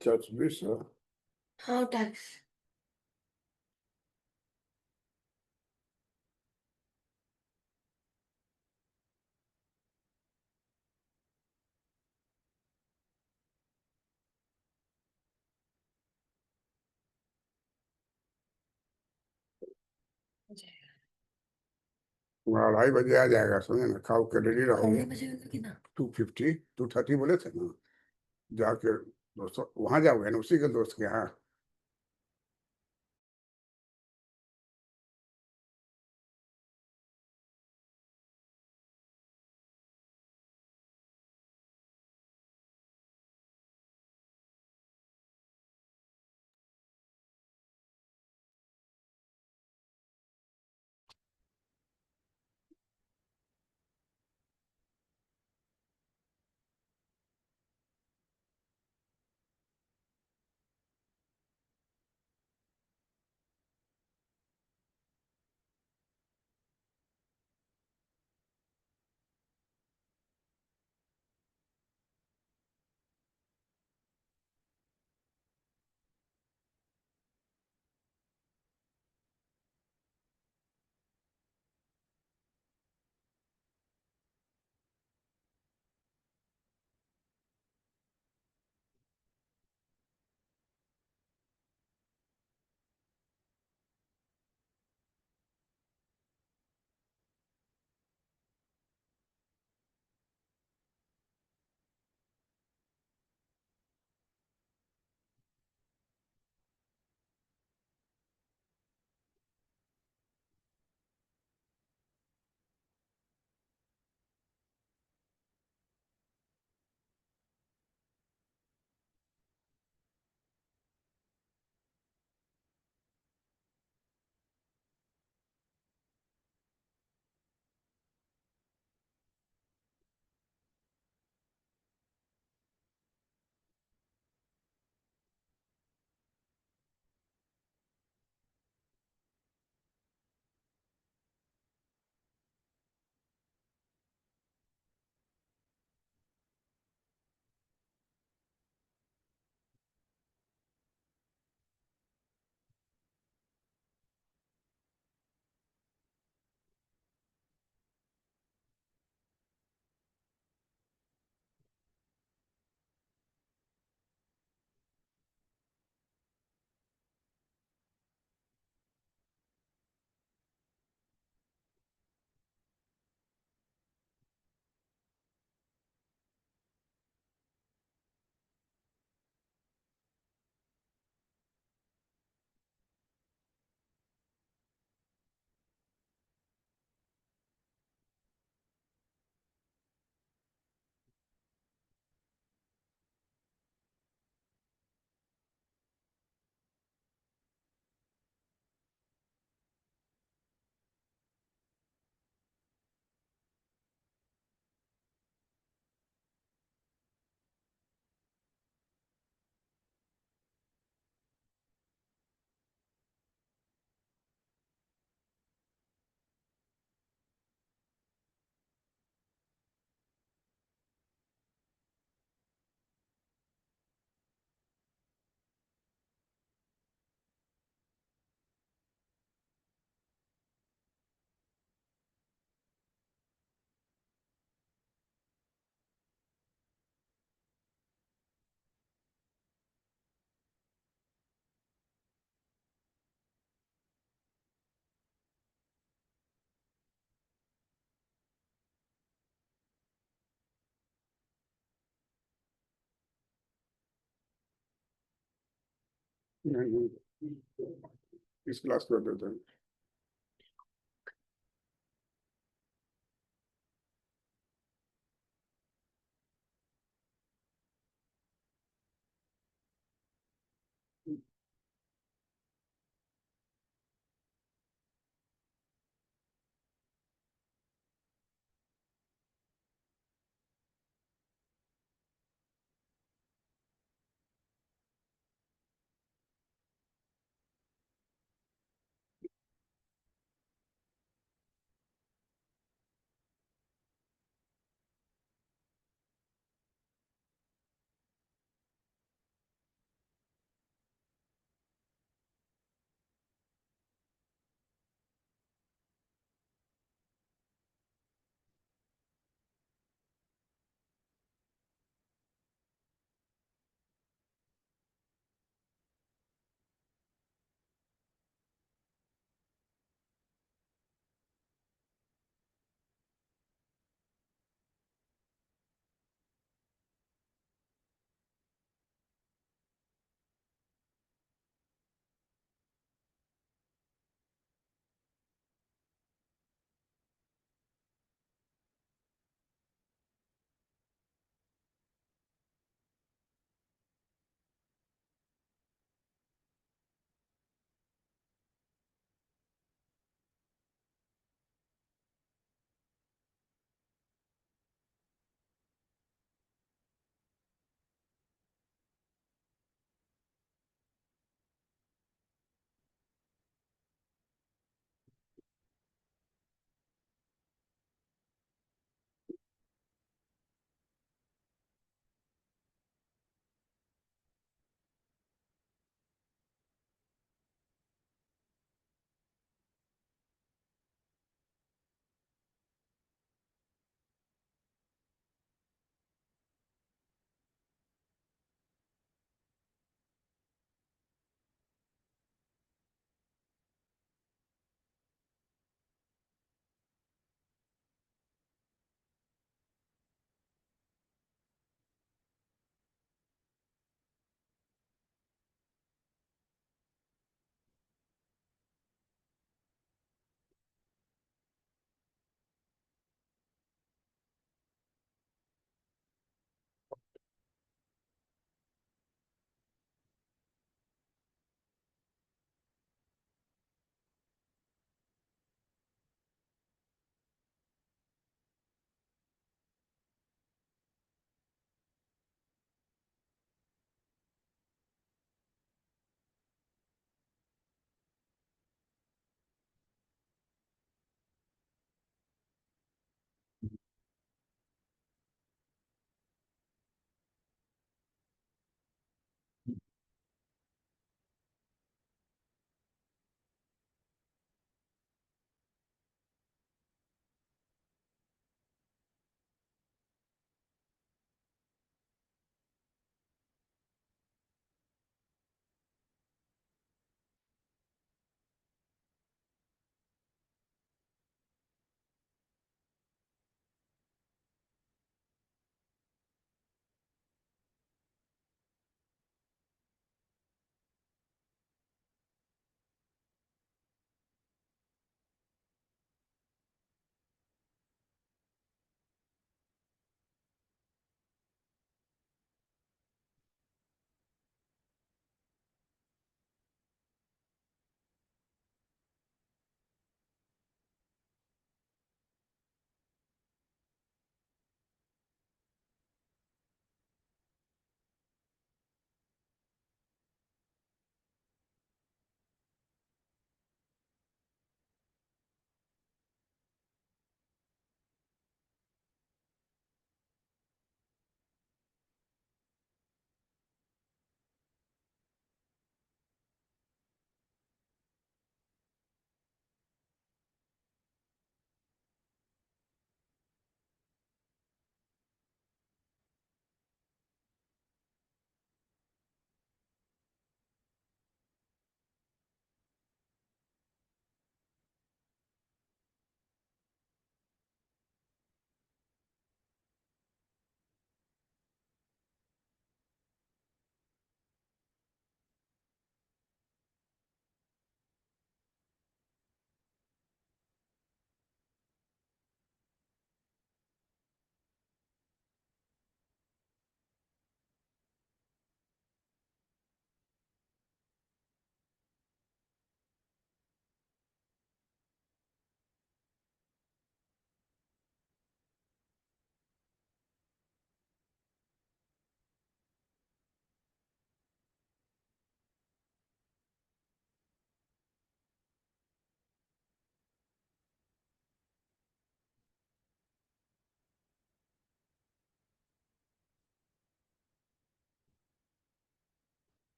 Çarpı हाँ टैक्स। तुम्हारा 2:30 बजे आ जाएगा, समझे ना, खाओ के रेडी रहो। अगले बजे उनकी ना। 2:50, 2:30 बोले थे ना। जाके दोस्तों वहां जाओगे ना, उसी के दोस्त के यहाँ। नहीं, इस क्लास कर देते हैं।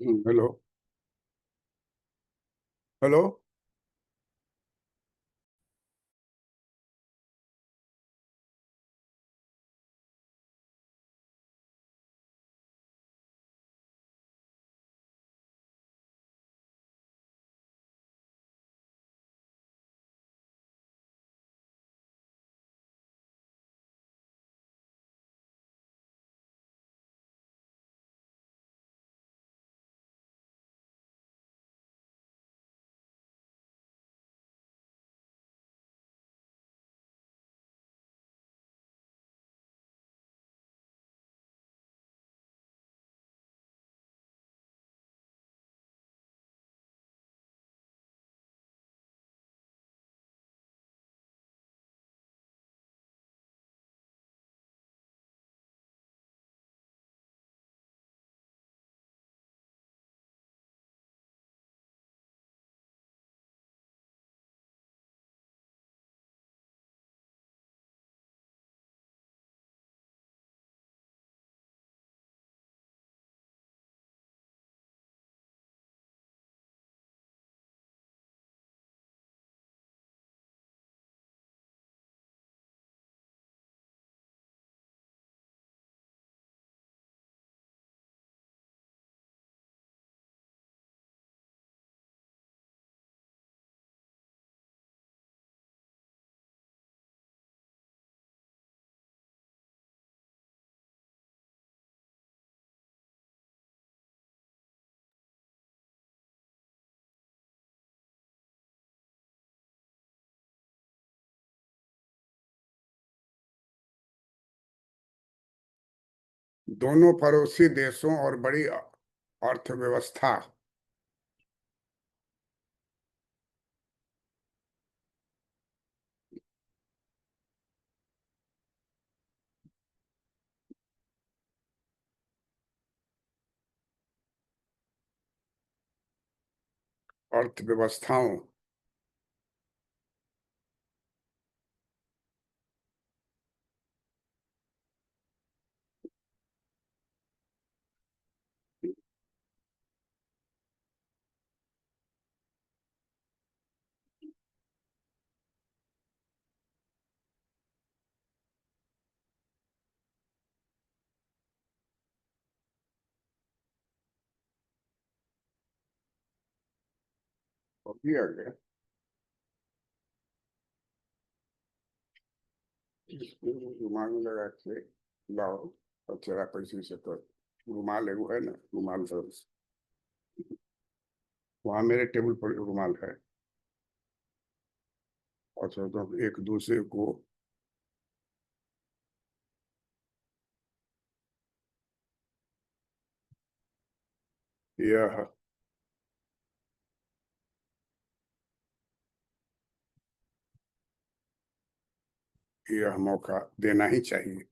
हेलो। हेलो। दोनों पड़ोसी देशों और बड़ी अर्थव्यवस्था। अर्थव्यवस्थाओं। अभी आ गया। इसको रुमाल में लगा के लाओ और चेहरा पैसे से तो रुमाल एगो है ना, रुमाल तो वहां मेरे टेबल पर रुमाल है। अच्छा तो एक दूसरे को यह यह मौका देना ही चाहिए।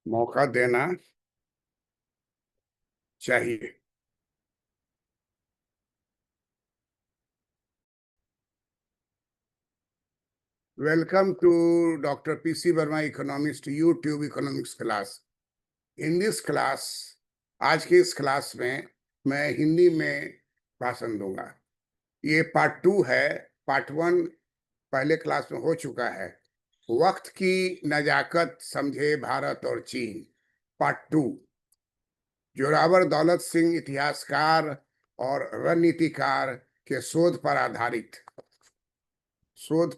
मौका देना चाहिए। Welcome to Dr. P.C. Verma Economist YouTube Economics class. In this class, आज की इस क्लास में मैं हिंदी में भाषण दूंगा। ये पार्ट 2 है। पार्ट 1 पहले क्लास में हो चुका है। वक्त की नजाकत समझे भारत और चीन, पार्ट 2। जोरावर दौलत सिंह इतिहासकार और रणनीतिकार के शोध पर आधारित शोध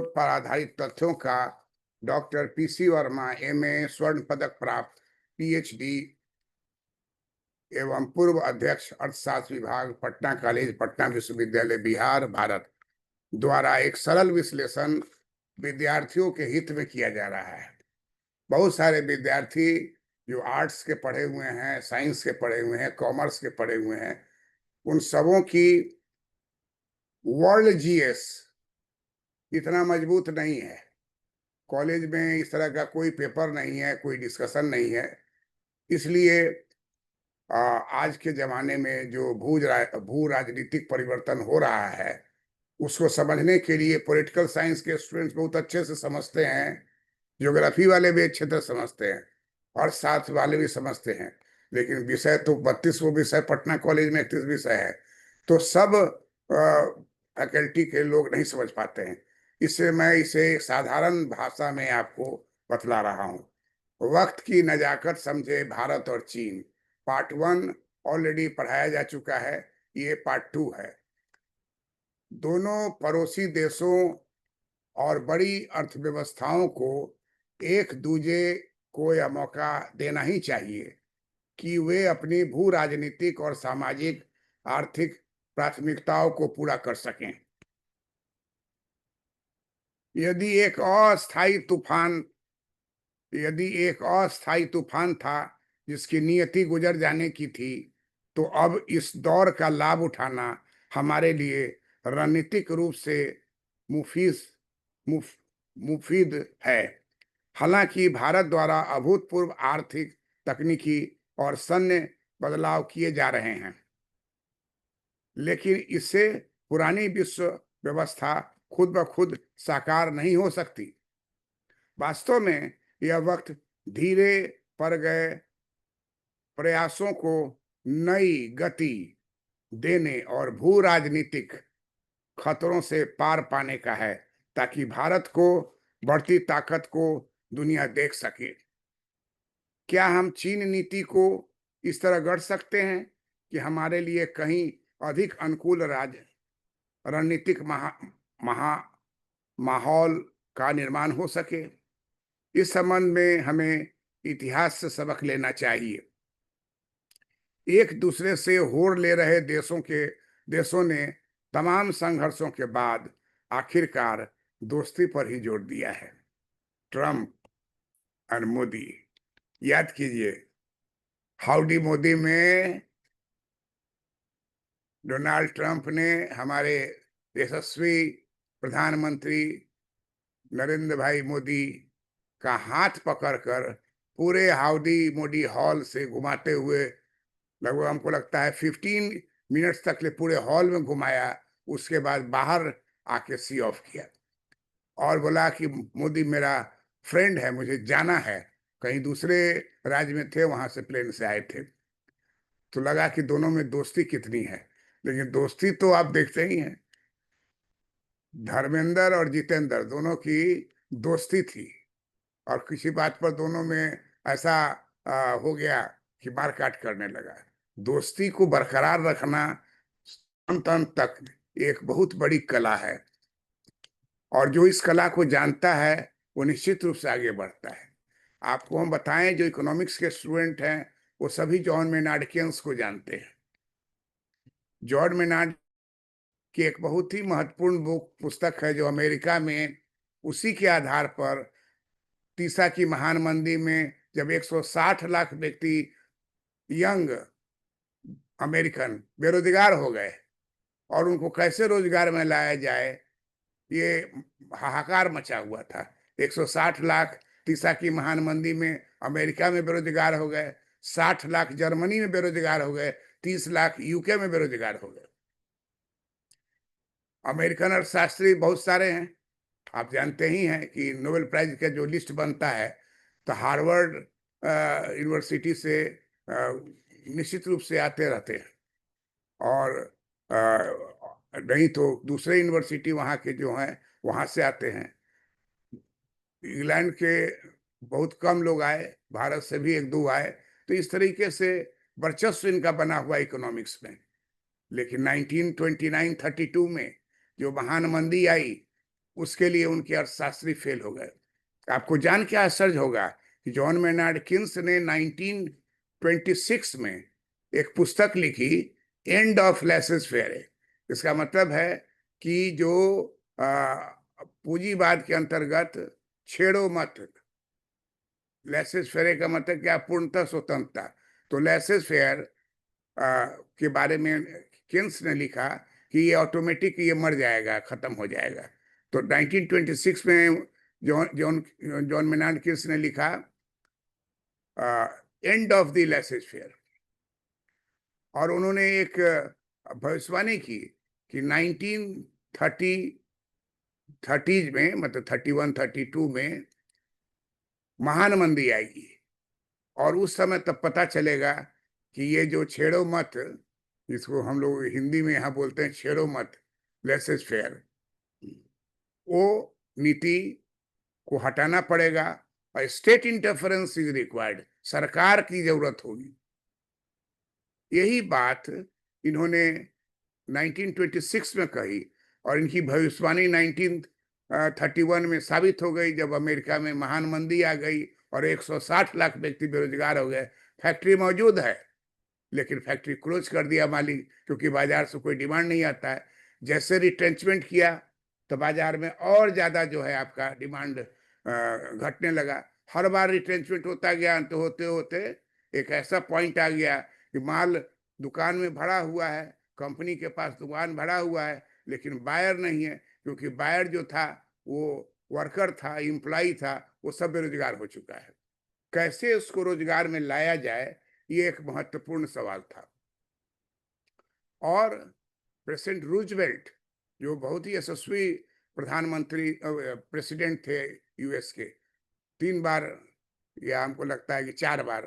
पर आधारित तथ्यों का डॉक्टर पीसी वर्मा एमए स्वर्ण पदक प्राप्त पीएचडी एवं पूर्व अध्यक्ष अर्थशास्त्र विभाग पटना कॉलेज पटना विश्वविद्यालय बिहार भारत द्वारा एक सरल विश्लेषण विद्यार्थियों के हित में किया जा रहा है। बहुत सारे विद्यार्थी जो आर्ट्स के पढ़े हुए हैं, साइंस के पढ़े हुए हैं, कॉमर्स के पढ़े हुए हैं, उन सबों की वर्ल्ड जीएस इतना मजबूत नहीं है। कॉलेज में इस तरह का कोई पेपर नहीं है, कोई डिस्कशन नहीं है। इसलिए आज के जमाने में जो भू राजनीतिक परिवर्तन हो रहा है, उसको समझने के लिए पॉलिटिकल साइंस के स्टूडेंट्स बहुत अच्छे से समझते हैं, ज्योग्राफी वाले भी अच्छे तरह समझते हैं और साथ वाले भी समझते हैं। लेकिन विषय तो 32 विषय पटना कॉलेज में 31 विषय है, तो सब फैकल्टी के लोग नहीं समझ पाते हैं। इससे मैं इसे साधारण भाषा में आपको बतला रहा हूँ। वक्त की नजाकत समझे भारत और चीन, पार्ट 1 ऑलरेडी पढ़ाया जा चुका है, ये पार्ट 2 है। दोनों पड़ोसी देशों और बड़ी अर्थव्यवस्थाओं को एक दूजे को यह मौका देना ही चाहिए कि वे अपनी भू राजनीतिक और सामाजिक आर्थिक प्राथमिकताओं को पूरा कर सकें। यदि एक अस्थायी तूफान था जिसकी नियति गुजर जाने की थी, तो अब इस दौर का लाभ उठाना हमारे लिए रणनीतिक रूप से मुफीद है। हालांकि भारत द्वारा अभूतपूर्व आर्थिक, तकनीकी और सैन्य बदलाव किए जा रहे हैं, लेकिन इससे पुरानी विश्व व्यवस्था खुद ब खुद साकार नहीं हो सकती। वास्तव में यह वक्त धीरे पड़ गए प्रयासों को नई गति देने और भू राजनीतिक खतरों से पार पाने का है, ताकि भारत को बढ़ती ताकत को दुनिया देख सके। क्या हम चीन नीति को इस तरह गढ़ सकते हैं कि हमारे लिए कहीं अधिक अनुकूल रणनीतिक माहौल का निर्माण हो सके? इस संबंध में हमें इतिहास से सबक लेना चाहिए। एक दूसरे से होड़ ले रहे देशों ने तमाम संघर्षों के बाद आखिरकार दोस्ती पर ही जोर दिया है। ट्रम्प और मोदी, याद कीजिए, हाउडी मोदी में डोनाल्ड ट्रंप ने हमारे यशस्वी प्रधानमंत्री नरेंद्र भाई मोदी का हाथ पकड़कर पूरे हाउडी मोदी हॉल से घुमाते हुए लगभग हमको लगता है 15 मिनट्स तक ले पूरे हॉल में घुमाया। उसके बाद बाहर आके सी ऑफ किया और बोला कि मोदी मेरा फ्रेंड है, मुझे जाना है। कहीं दूसरे राज्य में थे, वहां से प्लेन से आए थे, तो लगा कि दोनों में दोस्ती कितनी है। लेकिन दोस्ती तो आप देखते ही हैं, धर्मेंद्र और जितेंद्र दोनों की दोस्ती थी और किसी बात पर दोनों में ऐसा हो गया कि मारकाट करने लगा। दोस्ती को बरकरार रखना अंत तक एक बहुत बड़ी कला है, और जो इस कला को जानता है वो निश्चित रूप से आगे बढ़ता है। आपको हम बताएं, जो इकोनॉमिक्स के स्टूडेंट हैं वो सभी जॉन मेनार्ड केन्स को जानते हैं। जॉन मेनार्ड की एक बहुत ही महत्वपूर्ण पुस्तक है जो अमेरिका में उसी के आधार पर तीसा की महान मंदी में जब 160 लाख व्यक्ति यंग अमेरिकन बेरोजगार हो गए और उनको कैसे रोजगार में लाया जाए, ये हाहाकार मचा हुआ था। 160 लाख तीसा की महान मंदी में अमेरिका में बेरोजगार हो गए, 60 लाख जर्मनी में बेरोजगार हो गए, 30 लाख यूके में बेरोजगार हो गए। अमेरिकन अर्थशास्त्री बहुत सारे हैं, आप जानते ही हैं कि नोबेल प्राइज का जो लिस्ट बनता है तो हार्वर्ड यूनिवर्सिटी से निश्चित रूप से आते रहते हैं, और नहीं तो दूसरे यूनिवर्सिटी वहाँ के जो हैं वहाँ से आते हैं। इंग्लैंड के बहुत कम लोग आए, भारत से भी एक दो आए। तो इस तरीके से वर्चस्व इनका बना हुआ इकोनॉमिक्स में। लेकिन 1929-32 में जो महान मंदी आई, उसके लिए उनके अर्थशास्त्री फेल हो गए। आपको जान के आश्चर्य होगा कि जॉन मेनार्ड किन्स ने 1926 में एक पुस्तक लिखी, एंड ऑफ लेसेस फेयर। इसका मतलब है कि जो पूंजीवाद के अंतर्गत छेड़ो मत, लेसेस फेयर का मतलब क्या, पूर्णतः स्वतंत्रता। तो लेसेस फेयर के बारे में किन्स ने लिखा कि ये ऑटोमेटिक ये मर जाएगा, खत्म हो जाएगा। तो 1926 में John John John Maynard Keynes ने लिखा end of the laces fair, और उन्होंने एक भविष्यवाणी की कि 1930 में, मतलब 31-32 में महान मंदी आएगी, और उस समय तब पता चलेगा कि ये जो छेड़ो मत, जिसको हम लोग हिंदी में यहाँ बोलते हैं छेड़ो मत, लेसेस फेयर, वो नीति को हटाना पड़ेगा और स्टेट इंटरफेरेंस इज रिक्वायर्ड, सरकार की जरूरत होगी। यही बात इन्होंने 1926 में कही, और इनकी भविष्यवाणी 1931 में साबित हो गई, जब अमेरिका में महान मंदी आ गई और 160 लाख व्यक्ति बेरोजगार हो गए। फैक्ट्री मौजूद है लेकिन फैक्ट्री क्लोज कर दिया मालिक, क्योंकि बाजार से कोई डिमांड नहीं आता है। जैसे रिट्रेंचमेंट किया तो बाजार में और ज्यादा जो है आपका डिमांड घटने लगा। हर बार रिट्रेंचमेंट होता गया, अंत होते होते एक ऐसा पॉइंट आ गया कि माल दुकान में भरा हुआ है, कंपनी के पास दुकान भरा हुआ है, लेकिन बायर नहीं है, क्योंकि बायर जो था वो वर्कर था, एम्प्लॉय था, वो सब बेरोजगार हो चुका है। कैसे उसको रोजगार में लाया जाए, ये एक महत्वपूर्ण सवाल था। और प्रेसिडेंट रूजवेल्ट, जो बहुत ही यशस्वी प्रधानमंत्री प्रेसिडेंट थे यूएस के, 3 बार या हमको लगता है कि 4 बार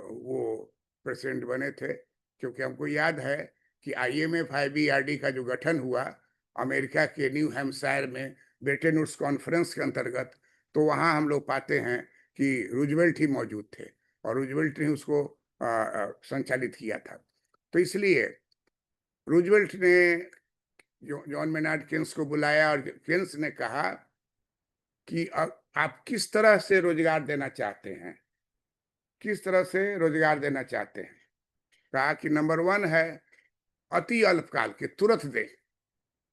वो प्रेसिडेंट बने थे। क्योंकि हमको याद है कि IMF IBRD का जो गठन हुआ अमेरिका के न्यू हैम्पशायर में ब्रेटन वुड्स कॉन्फ्रेंस के अंतर्गत, तो वहाँ हम लोग पाते हैं कि रूजवेल्ट ही मौजूद थे, और रूजवेल्ट ने उसको संचालित किया था। तो इसलिए रूजवेल्ट ने जॉन मेनार्ड किन्स को बुलाया, और किन्स ने कहा कि आप किस तरह से रोजगार देना चाहते हैं, किस तरह से रोजगार देना चाहते हैं। कहा कि नंबर 1 है अति अल्पकाल के, तुरंत दे,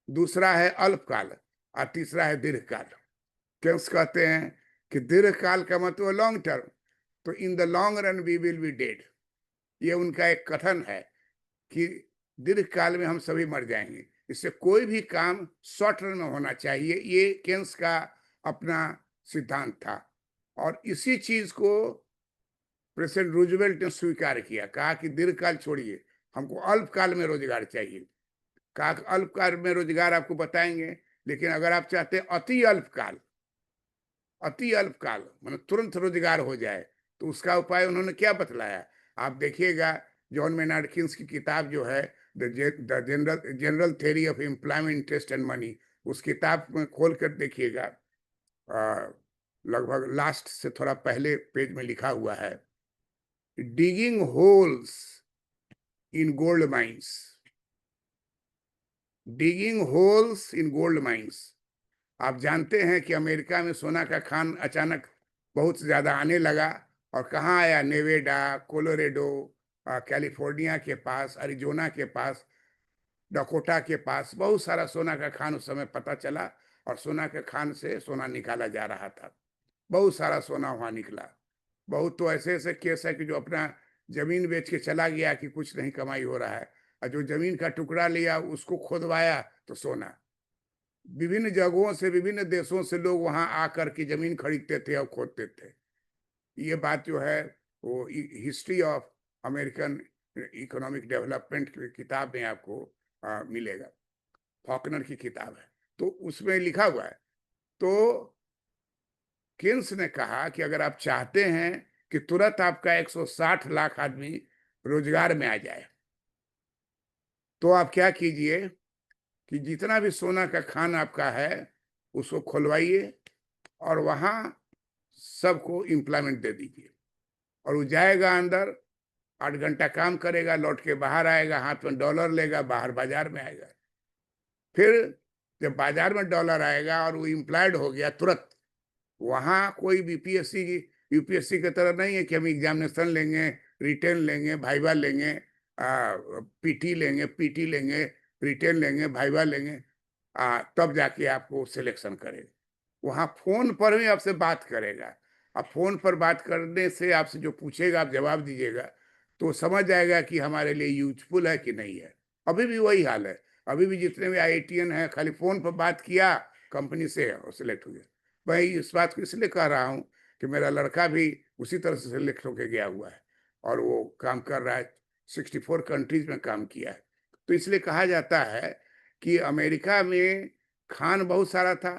दूसरा है अल्पकाल, और तीसरा है दीर्घकाल। किन्स कहते हैं कि दीर्घकाल का मतलब लॉन्ग टर्म, तो in the long run we will be dead. ये उनका एक कथन है कि दीर्घकाल में हम सभी मर जाएंगे। इससे कोई भी काम शॉर्ट रन में होना चाहिए, ये केन्स का अपना सिद्धांत था। और इसी चीज को प्रेसिडेंट रूजवेल्ट ने स्वीकार किया। कहा कि दीर्घकाल छोड़िए, हमको अल्पकाल में रोजगार चाहिए। कहा कि अल्पकाल में रोजगार आपको बताएंगे, लेकिन अगर आप चाहते हैं अति अल्पकाल, अति अल्पकाल मतलब तुरंत रोजगार हो जाए, तो उसका उपाय उन्होंने क्या बतलाया, आप देखिएगा। जॉन मेनार्ड किन्स की किताब जो है the general theory of employment, interest and money, उस किताब में खोल कर देखिएगा, लगभग लास्ट से थोड़ा पहले पेज में लिखा हुआ है, digging holes in gold mines, digging holes in gold mines. आप जानते हैं कि अमेरिका में सोना का खान अचानक बहुत ज्यादा आने लगा, और कहाँ आया, नेवेडा, कोलोरेडो, कैलिफोर्निया के पास, अरिजोना के पास, डकोटा के पास बहुत सारा सोना का खान उस समय पता चला, और सोना के खान से सोना निकाला जा रहा था। बहुत सारा सोना वहां निकला। बहुत तो ऐसे ऐसे केस है कि जो अपना जमीन बेच के चला गया कि कुछ नहीं कमाई हो रहा है, और जो जमीन का टुकड़ा लिया उसको खोदवाया तो सोना। विभिन्न जगहों से, विभिन्न देशों से लोग वहां आकर के जमीन खरीदते थे और खोदते थे। ये बात जो है वो history of American economic development की किताब में आपको मिलेगा, फॉकनर की किताब है, तो उसमें लिखा हुआ है। तो केन्स ने कहा कि अगर आप चाहते हैं कि तुरंत आपका 160 लाख आदमी रोजगार में आ जाए, तो आप क्या कीजिए कि जितना भी सोना का खान आपका है उसको खुलवाइए और वहां सबको एम्प्लॉयमेंट दे दीजिए, और वो जाएगा अंदर, 8 घंटा काम करेगा, लौट के बाहर आएगा, हाथ में डॉलर लेगा, बाहर बाजार में आएगा। फिर जब बाजार में डॉलर आएगा और वो एम्प्लॉयड हो गया तुरंत, वहां कोई बीपीएससी की यूपीएससी की तरह नहीं है कि हम एग्जामिनेशन लेंगे, रिटेन लेंगे, भाइवा लेंगे, पीटी लेंगे, पीटी लेंगे, रिटेन लेंगे, भाइवा लेंगे, तब जाके आपको सिलेक्शन करेगा। वहां फोन पर भी आपसे बात करेगा। अब फोन पर बात करने से आपसे जो पूछेगा आप जवाब दीजिएगा, तो समझ जाएगा कि हमारे लिए यूजफुल है कि नहीं है। अभी भी वही हाल है। अभी भी जितने भी आईआईटीएन है, खाली फोन पर बात किया कंपनी से और सिलेक्ट हो गया। मैं इस बात को इसलिए कह रहा हूँ कि मेरा लड़का भी उसी तरह से सिलेक्ट होकर गया हुआ है और वो काम कर रहा है, 64 कंट्रीज में काम किया है। तो इसलिए कहा जाता है कि अमेरिका में खान बहुत सारा था।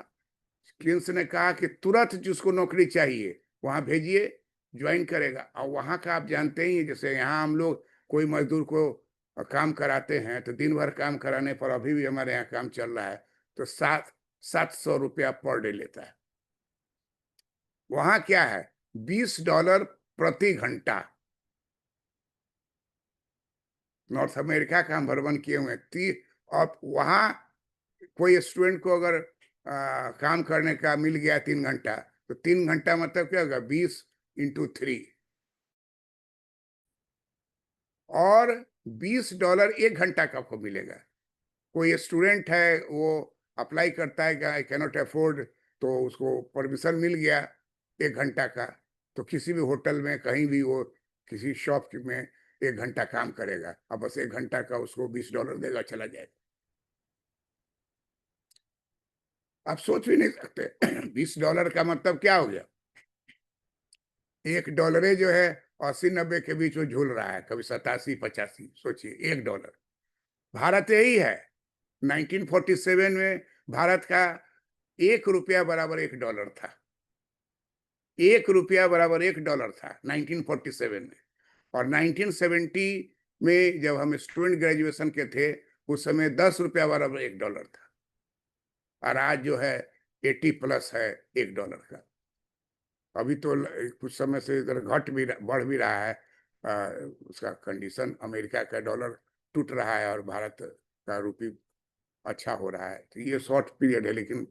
केन्स ने कहा कि तुरंत जिसको नौकरी चाहिए वहां भेजिए, ज्वाइन करेगा। और वहां का आप जानते ही हैं, जैसे यहाँ हम लोग कोई मजदूर को काम कराते हैं तो दिन भर काम कराने पर, अभी भी हमारे यहाँ काम चल रहा है, तो 700 रुपया पर डे लेता है। वहां क्या है, $20 प्रति घंटा। नॉर्थ अमेरिका का हम भ्रमण किए हुए हैं। और वहां कोई स्टूडेंट को अगर काम करने का मिल गया 3 घंटा, तो 3 घंटा मतलब क्या होगा, 20 × 3, और $20 1 घंटा का आपको मिलेगा। कोई स्टूडेंट है वो अप्लाई करता है कि आई कैनॉट अफोर्ड, तो उसको परमिशन मिल गया 1 घंटा का, तो किसी भी होटल में कहीं भी वो किसी शॉप में 1 घंटा काम करेगा, अब बस 1 घंटा का उसको $20 देगा, चला जाएगा। आप सोच भी नहीं सकते $20 का मतलब क्या हो गया। $1 जो है 80-90 के बीच में झूल रहा है, कभी 87-85। सोचिए $1। भारत यही है। 1947 में भारत का $1 बराबर $1 था। $1 बराबर $1 था 1947 में। और 1970 में जब हम स्टूडेंट ग्रेजुएशन के थे, उस समय $10 बराबर $1 था, और आज जो है 80+ है $1 का। अभी तो कुछ समय से इधर बढ़ भी रहा है। उसका कंडीशन, अमेरिका का डॉलर टूट रहा है और भारत का रुपये अच्छा हो रहा है। तो ये शॉर्ट पीरियड है, लेकिन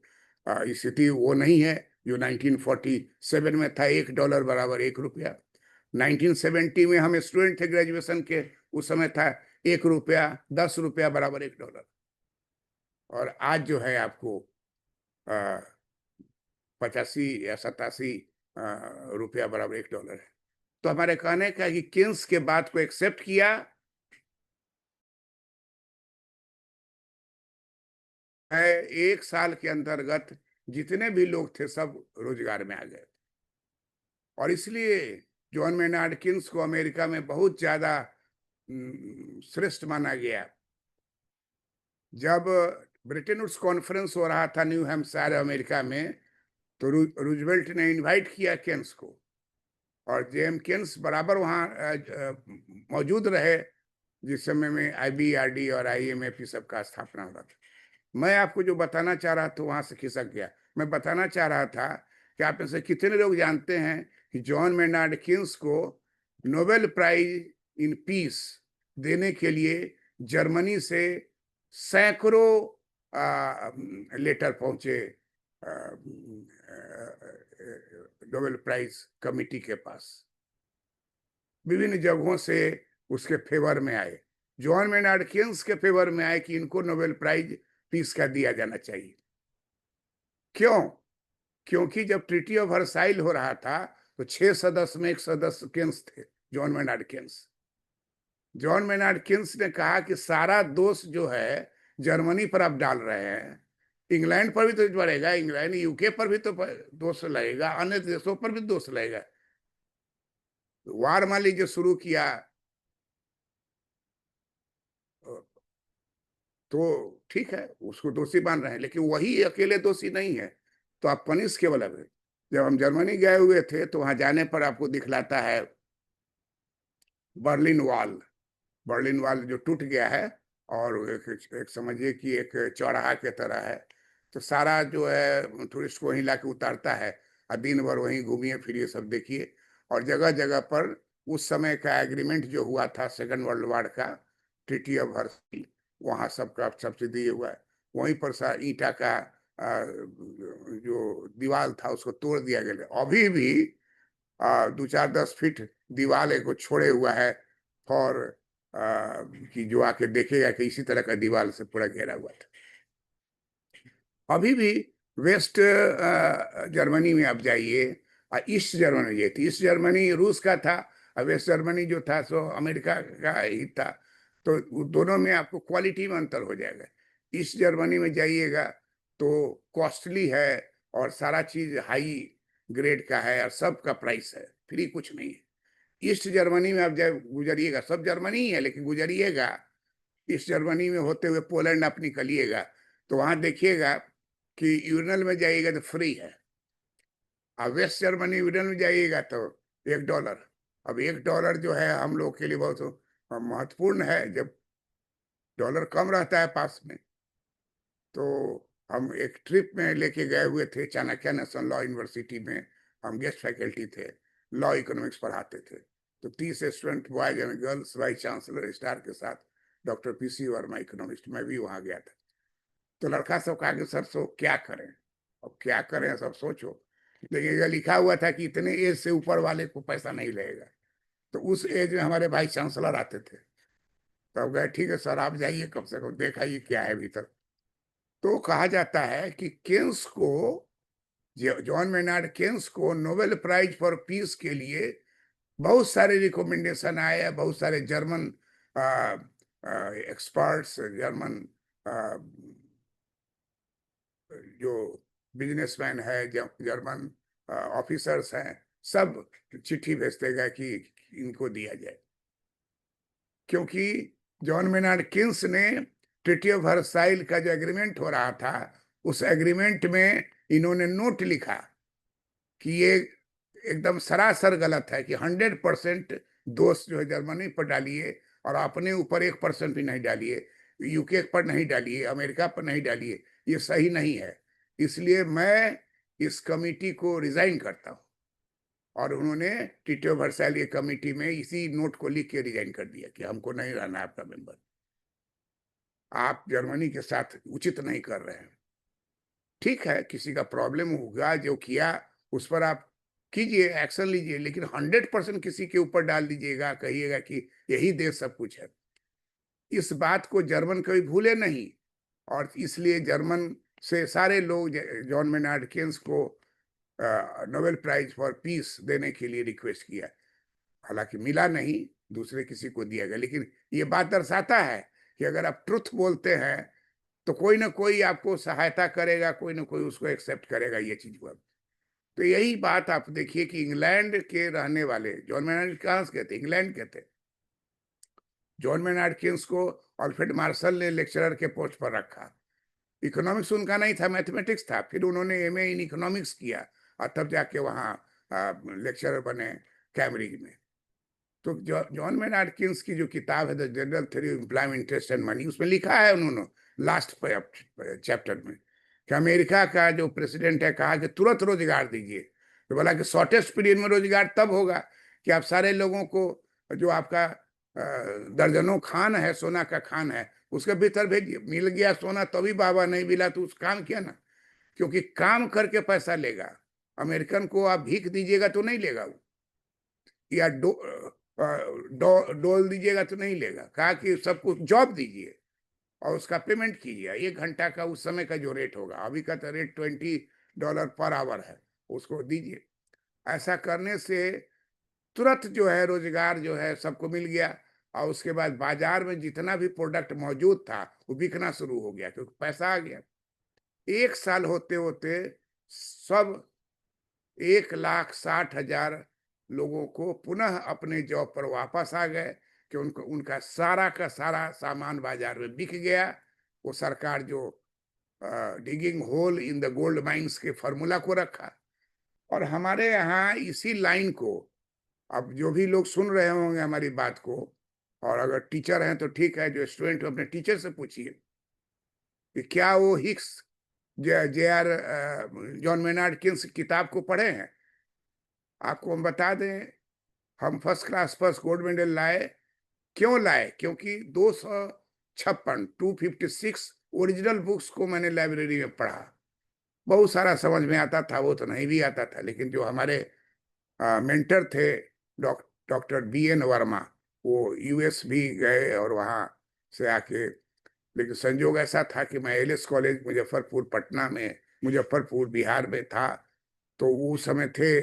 स्थिति वो नहीं है जो 1947 में था, $1 बराबर $1। 1970 में हम स्टूडेंट थे ग्रेजुएशन के, उस समय था $1, $10 बराबर $1। और आज जो है आपको 85 या 87 रुपया बराबर $1 है। तो हमारे कहने का कि केन्स के बात को एक्सेप्ट किया है। 1 साल के अंतर्गत जितने भी लोग थे सब रोजगार में आ गए, और इसलिए जॉन मेनार्ड केन्स को अमेरिका में बहुत ज्यादा श्रेष्ठ माना गया। जब ब्रिटेन वुड्स कॉन्फ्रेंस हो रहा था न्यू हैम्पशायर अमेरिका में, तो रूजवेल्ट ने इनवाइट किया केन्स को, और जेएम केन्स बराबर वहाँ मौजूद रहे जिस समय में आईबीआरडी और आईएमएफ सब का स्थापना हो रहा था। मैं आपको जो बताना चाह रहा था वहां से खिसक गया। मैं बताना चाह रहा था कि आप में से कितने लोग जानते हैं कि जॉन मेनार्ड केन्स को नोबेल प्राइज इन पीस देने के लिए जर्मनी से सैकड़ों लेटर पहुंचे नोबेल प्राइज कमिटी के पास। विभिन्न जगहों से उसके फेवर में आए, जॉन मेनार्ड केन्स के फेवर में आए कि इनको नोबेल प्राइज पीस का दिया जाना चाहिए। क्यों? क्योंकि जब ट्रीटी ऑफ वर्साइल हो रहा था तो 6 सदस्य में एक सदस्य केन्स थे। John Maynard Keynes. John Maynard Keynes ने कहा कि सारा दोष जो है जर्मनी पर आप डाल रहे हैं, इंग्लैंड पर भी तो पड़ेगा, इंग्लैंड यूके पर भी तो दोष लगेगा, अन्य देशों पर भी दोष लगेगा। वार माली जो शुरू किया तो ठीक है, उसको दोषी मान रहे हैं, लेकिन वही अकेले दोषी नहीं है। तो आप पनिश केवल अब, जब हम जर्मनी गए हुए थे तो वहां जाने पर आपको दिखलाता है बर्लिन वॉल। बर्लिन वॉल जो टूट गया है और एक समझिए कि एक चौराहा के तरह है। तो सारा जो है टूरिस्ट को वहीं लाके उतारता है और दिन भर वहीं घूमिए फिरिए सब देखिए। और जगह जगह पर उस समय का एग्रीमेंट जो हुआ था सेकंड वर्ल्ड वॉर का, ट्रीटी ऑफ वर्साइल, वहाँ सबका सब्सिडी हुआ है। वहीं पर ईटा का जो दीवार था उसको तोड़ दिया गया। अभी भी 2-4-10 फीट दीवार को छोड़े हुआ है फॉर कि जो आके देखेगा कि इसी तरह का दीवार से पूरा घेरा हुआ था। अभी भी वेस्ट जर्मनी में आप जाइए और ईस्ट जर्मनी जाइए, ईस्ट जर्मनी रूस का था और वेस्ट जर्मनी जो था सो अमेरिका का ही था। तो दोनों में आपको क्वालिटी में अंतर हो जाएगा। ईस्ट जर्मनी में जाइएगा तो कॉस्टली है और सारा चीज हाई ग्रेड का है और सबका प्राइस है, फ्री कुछ नहीं है। ईस्ट जर्मनी में आप जब गुजरिएगा, सब जर्मनी ही है लेकिन गुजरिएगा ईस्ट जर्मनी में होते हुए पोलैंड आप निकलिएगा तो वहां देखिएगा कि यूरिनल में जाइएगा तो फ्री है। अब वेस्ट जर्मनी यूरिनल में जाइएगा तो $1। अब $1 जो है हम लोग के लिए बहुत महत्वपूर्ण है। जब डॉलर कम रहता है पास में, तो हम एक ट्रिप में लेके गए हुए थे चाणक्य नेशनल लॉ यूनिवर्सिटी में, हम गेस्ट फैकल्टी थे, लॉ इकोनॉमिक्स पढ़ाते थे। तो 30 student boys and girls, vice chancellor star के साथ, डॉक्टर पीसी वर्मा इकोनॉमिस्ट, मैं भी वहां गया था। तो लड़का सब कहा कि सर सो क्या करें, अब क्या करें सब सोचो। लेकिन ये लिखा हुआ था कि इतने एज से ऊपर वाले को पैसा नहीं लगेगा। तो उस एज में हमारे भाई चांसलर आते थे। तब गए, ठीक है सर आप जाइए कम से कम देखाइए क्या है भीतर। तो कहा जाता है कि केन्स को, जॉन मेनार्ड केन्स को नोबेल प्राइज फॉर पीस के लिए बहुत सारे रिकमेंडेशन आए हैं। बहुत सारे जर्मन एक्सपर्ट्स, जर्मन जो बिजनेसमैन है, जर्मन ऑफिसर्स हैं, सब चिट्ठी भेजते गए कि इनको दिया जाए। क्योंकि जॉन मेनार्ड केन्स ने ट्रीटी ऑफ वर्साइल का जो एग्रीमेंट हो रहा था, उस एग्रीमेंट में इन्होंने नोट लिखा कि ये एकदम सरासर गलत है, कि 100% दोष जो है जर्मनी पर डालिए और अपने ऊपर 1% भी नहीं डालिए, यूके पर नहीं डालिए, अमेरिका पर नहीं डालिए, ये सही नहीं है। इसलिए मैं इस कमिटी को रिजाइन करता हूं। और उन्होंने ट्रीटी ऑफ वर्साइल ये कमिटी में इसी नोट को लिख के रिजाइन कर दिया कि हमको नहीं रहना आपका मेंबर, आप जर्मनी के साथ उचित नहीं कर रहे हैं। ठीक है, किसी का प्रॉब्लम होगा, जो किया उस पर आप कीजिए, एक्शन लीजिए, लेकिन 100% किसी के ऊपर डाल दीजिएगा, कहिएगा कि यही देश सब कुछ है। इस बात को जर्मन कभी भूले नहीं। और इसलिए जर्मन से सारे लोग जॉन मेनार्ड केन्स को नोबेल प्राइज फॉर पीस देने के लिए रिक्वेस्ट किया। हालांकि मिला नहीं, दूसरे किसी को दिया गया। लेकिन ये बात दर्शाता है कि अगर आप ट्रुथ बोलते हैं तो कोई ना कोई आपको सहायता करेगा, कोई ना कोई उसको एक्सेप्ट करेगा ये चीज को। तो यही बात आप देखिए कि इंग्लैंड के रहने वाले जॉन मेनार्ड कहाँ के थे, इंग्लैंड के थे। जॉन मेनार्ड केन्स को अल्फ्रेड मार्शल ने लेक्चरर के पोस्ट पर रखा। इकोनॉमिक्स उनका नहीं था, मैथमेटिक्स था। फिर उन्होंने एमए इन इकोनॉमिक्स किया और तब जाके वहाँ लेक्चरर बने कैम्ब्रिज में। तो जॉन मेनार्ड केन्स की जो किताब है the general theory of employment, interest and money, उसमें लिखा है उन्होंने लास्ट चैप्टर में कि अमेरिका का जो प्रेसिडेंट है कहा कि तुरंत रोजगार दीजिए। तो बोला कि शॉर्टेस्ट पीरियड में रोजगार तब होगा कि आप सारे लोगों को, जो आपका दर्जनों खान है, सोना का खान है, उसके भीतर भेजिए। मिल गया सोना तभी बाबा, नहीं मिला तो उस काम किया ना। क्योंकि काम करके पैसा लेगा। अमेरिकन को आप भीख दीजिएगा तो नहीं लेगा वो, या डोल दीजिएगा तो नहीं लेगा। कहा कि सबको जॉब दीजिए और उसका पेमेंट कीजिए। 1 घंटा का उस समय का जो रेट होगा, अभी का तो रेट $20 पर आवर है, उसको दीजिए। ऐसा करने से तुरंत जो है रोजगार जो है सबको मिल गया, और उसके बाद बाजार में जितना भी प्रोडक्ट मौजूद था वो बिकना शुरू हो गया क्योंकि पैसा आ गया। 1 साल होते होते सब 1,60,000 लोगों को पुनः अपने जॉब पर वापस आ गए कि उनको उनका सारा का सारा सामान बाजार में बिक गया। वो सरकार जो digging hole in the gold mines के फॉर्मूला को रखा। और हमारे यहाँ इसी लाइन को अब जो भी लोग सुन रहे होंगे हमारी बात को, और अगर टीचर हैं तो ठीक है, जो स्टूडेंट हो अपने टीचर से पूछिए कि क्या वो Hicks J are John Maynard Keynes की किताब को पढ़े हैं। आपको हम बता दें, हम first class first gold medal लाए। क्यों लाए? क्योंकि 256 256 ओरिजिनल बुक्स को मैंने लाइब्रेरी में पढ़ा। बहुत सारा समझ में आता था, वो तो नहीं भी आता था, लेकिन जो हमारे मेंटर थे डॉक्टर बी.एन. वर्मा, वो यूएस भी गए और वहाँ से आके, लेकिन संजोग ऐसा था कि मैं एलएस कॉलेज मुजफ्फरपुर पटना में, मुजफ्फरपुर बिहार में था, तो वो उस समय थे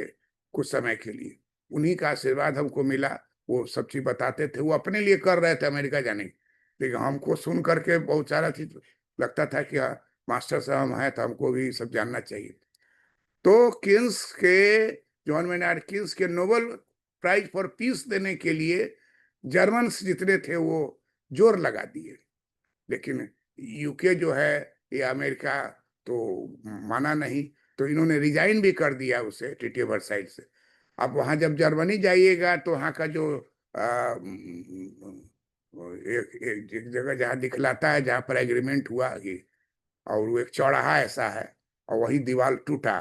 कुछ समय के लिए। उन्हीं का आशीर्वाद हमको मिला। वो सब चीज बताते थे, वो अपने लिए कर रहे थे अमेरिका जाने की, लेकिन हमको सुन करके बहुत सारा चीज लगता था कि हाँ, मास्टर साहब हम हैं तो हमको भी सब जानना चाहिए। तो किन्स के, जॉन मेनार्ड किन्स के नोबेल प्राइज फॉर पीस देने के लिए जर्मन्स जितने थे वो जोर लगा दिए, लेकिन यूके जो है, ये अमेरिका तो माना नहीं, तो इन्होंने रिजाइन भी कर दिया उसे टीटी वर्साइड से। अब वहां जब जर्मनी जाइएगा तो वहां का जो एक जगह जहाँ दिखलाता है जहाँ पर एग्रीमेंट हुआ कि, और वो एक चौराहा ऐसा है, और वही दीवार टूटा,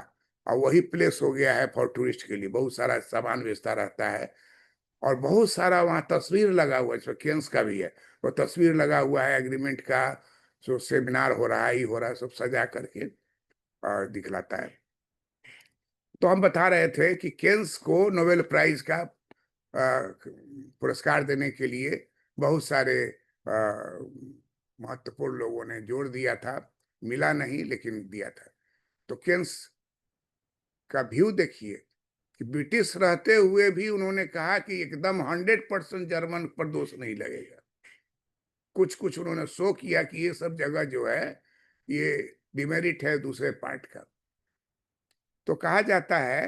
और वही प्लेस हो गया है फॉर टूरिस्ट के लिए। बहुत सारा सामान बेचता रहता है, और बहुत सारा वहाँ तस्वीर लगा हुआ है, इसमें केन्स का भी है, वो तस्वीर लगा हुआ है एग्रीमेंट का, जो सेमिनार हो रहा है, ही हो रहा है, सब सजा करके और दिखलाता है। तो हम बता रहे थे कि केन्स को नोबेल प्राइज का पुरस्कार देने के लिए बहुत सारे महत्वपूर्ण लोगों ने जोर दिया था, मिला नहीं लेकिन दिया था। तो केन्स का व्यू देखिए कि ब्रिटिश रहते हुए भी उन्होंने कहा कि एकदम 100% जर्मन पर दोष नहीं लगेगा। कुछ कुछ उन्होंने शो किया कि ये सब जगह जो है ये डिमेरिट है दूसरे पार्ट का। तो कहा जाता है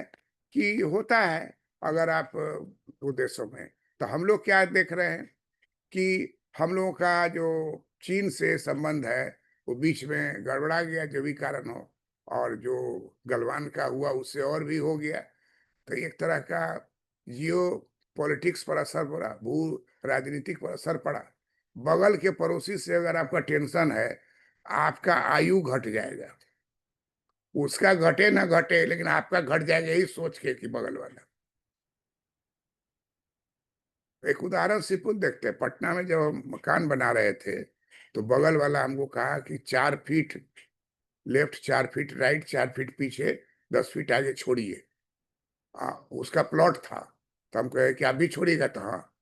कि होता है, अगर आप दो देशों में, तो हम लोग क्या देख रहे हैं कि हम लोगों का जो चीन से संबंध है वो बीच में गड़बड़ा गया, जो भी कारण हो, और जो गलवान का हुआ उससे और भी हो गया। तो एक तरह का जियो पॉलिटिक्स पर असर पड़ा, भू राजनीतिक पर असर पड़ा। बगल के पड़ोसी से अगर आपका टेंशन है, आपका आयु घट जाएगा। उसका घटे ना घटे, लेकिन आपका घट जाएगा, यही सोच के कि बगल वाला। एक उदाहरण सिंपल देखते हैं, पटना में जब हम मकान बना रहे थे तो बगल वाला हमको कहा कि 4 feet left, 4 feet right, 4 feet पीछे, 10 फीट आगे छोड़िए। उसका प्लॉट था। तो हम कहे कि आप भी छोड़िएगा, तो हाँ।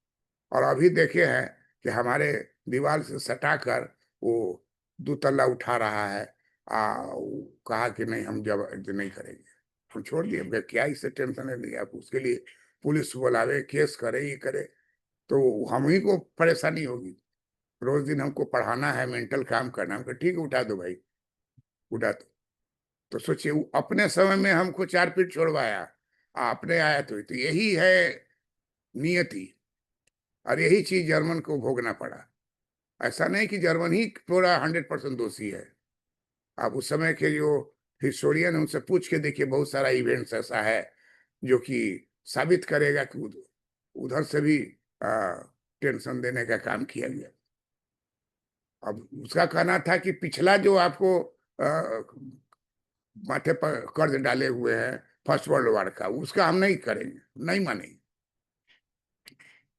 और अभी देखे हैं कि हमारे दीवार से सटाकर वो 2 तल्ला उठा रहा है। वो कहा कि नहीं, हम जब नहीं करेंगे, हम छोड़ दिए। हमने क्या इससे टेंशन है, नहीं आप उसके लिए पुलिस बुलावे, केस करे, ये करे, तो हम ही को परेशानी होगी। रोज दिन हमको पढ़ाना है, मेंटल काम करना। हमको ठीक है, उठा दो भाई, उठा दो। तो सोचिए, वो अपने समय में हमको 4 फीट छोड़वाया, आपने आया तो यही है नियति। और यही चीज जर्मन को भोगना पड़ा। ऐसा नहीं कि जर्मन ही पूरा 100% दोषी है। आप उस समय के जो हिस्टोरियन है उनसे पूछ के देखिए, बहुत सारा इवेंट्स ऐसा है जो कि साबित करेगा कि उधर से भी टेंशन देने का काम किया गया। अब उसका कहना था कि पिछला जो आपको आ, माथे पर कर्ज डाले हुए हैं फर्स्ट वर्ल्ड वॉर का, उसका हम नहीं करेंगे, नहीं मानेंगे।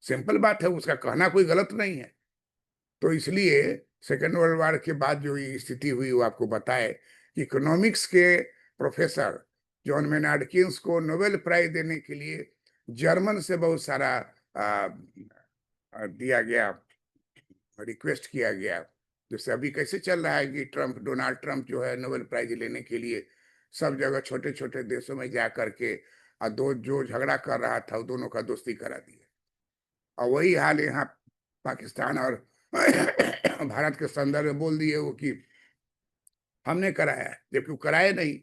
सिंपल बात है, उसका कहना कोई गलत नहीं है। तो इसलिए सेकेंड वर्ल्ड वॉर के बाद जो ये स्थिति हुई वो आपको बताए कि इकोनॉमिक्स के प्रोफेसर जॉन मेनार्ड किन्स को नोबेल प्राइज देने के लिए जर्मन से बहुत सारा दिया गया, रिक्वेस्ट किया गया। जैसे अभी कैसे चल रहा है कि ट्रम्प, डोनाल्ड ट्रम्प जो है नोबेल प्राइज लेने के लिए सब जगह छोटे छोटे देशों में जा करके और दो जो झगड़ा कर रहा था वो दोनों का दोस्ती करा दिया। और वही हाल यहाँ पाकिस्तान और भारत के संदर्भ में बोल दिए वो कि हमने कराया है, जबकि वो कराए नहीं।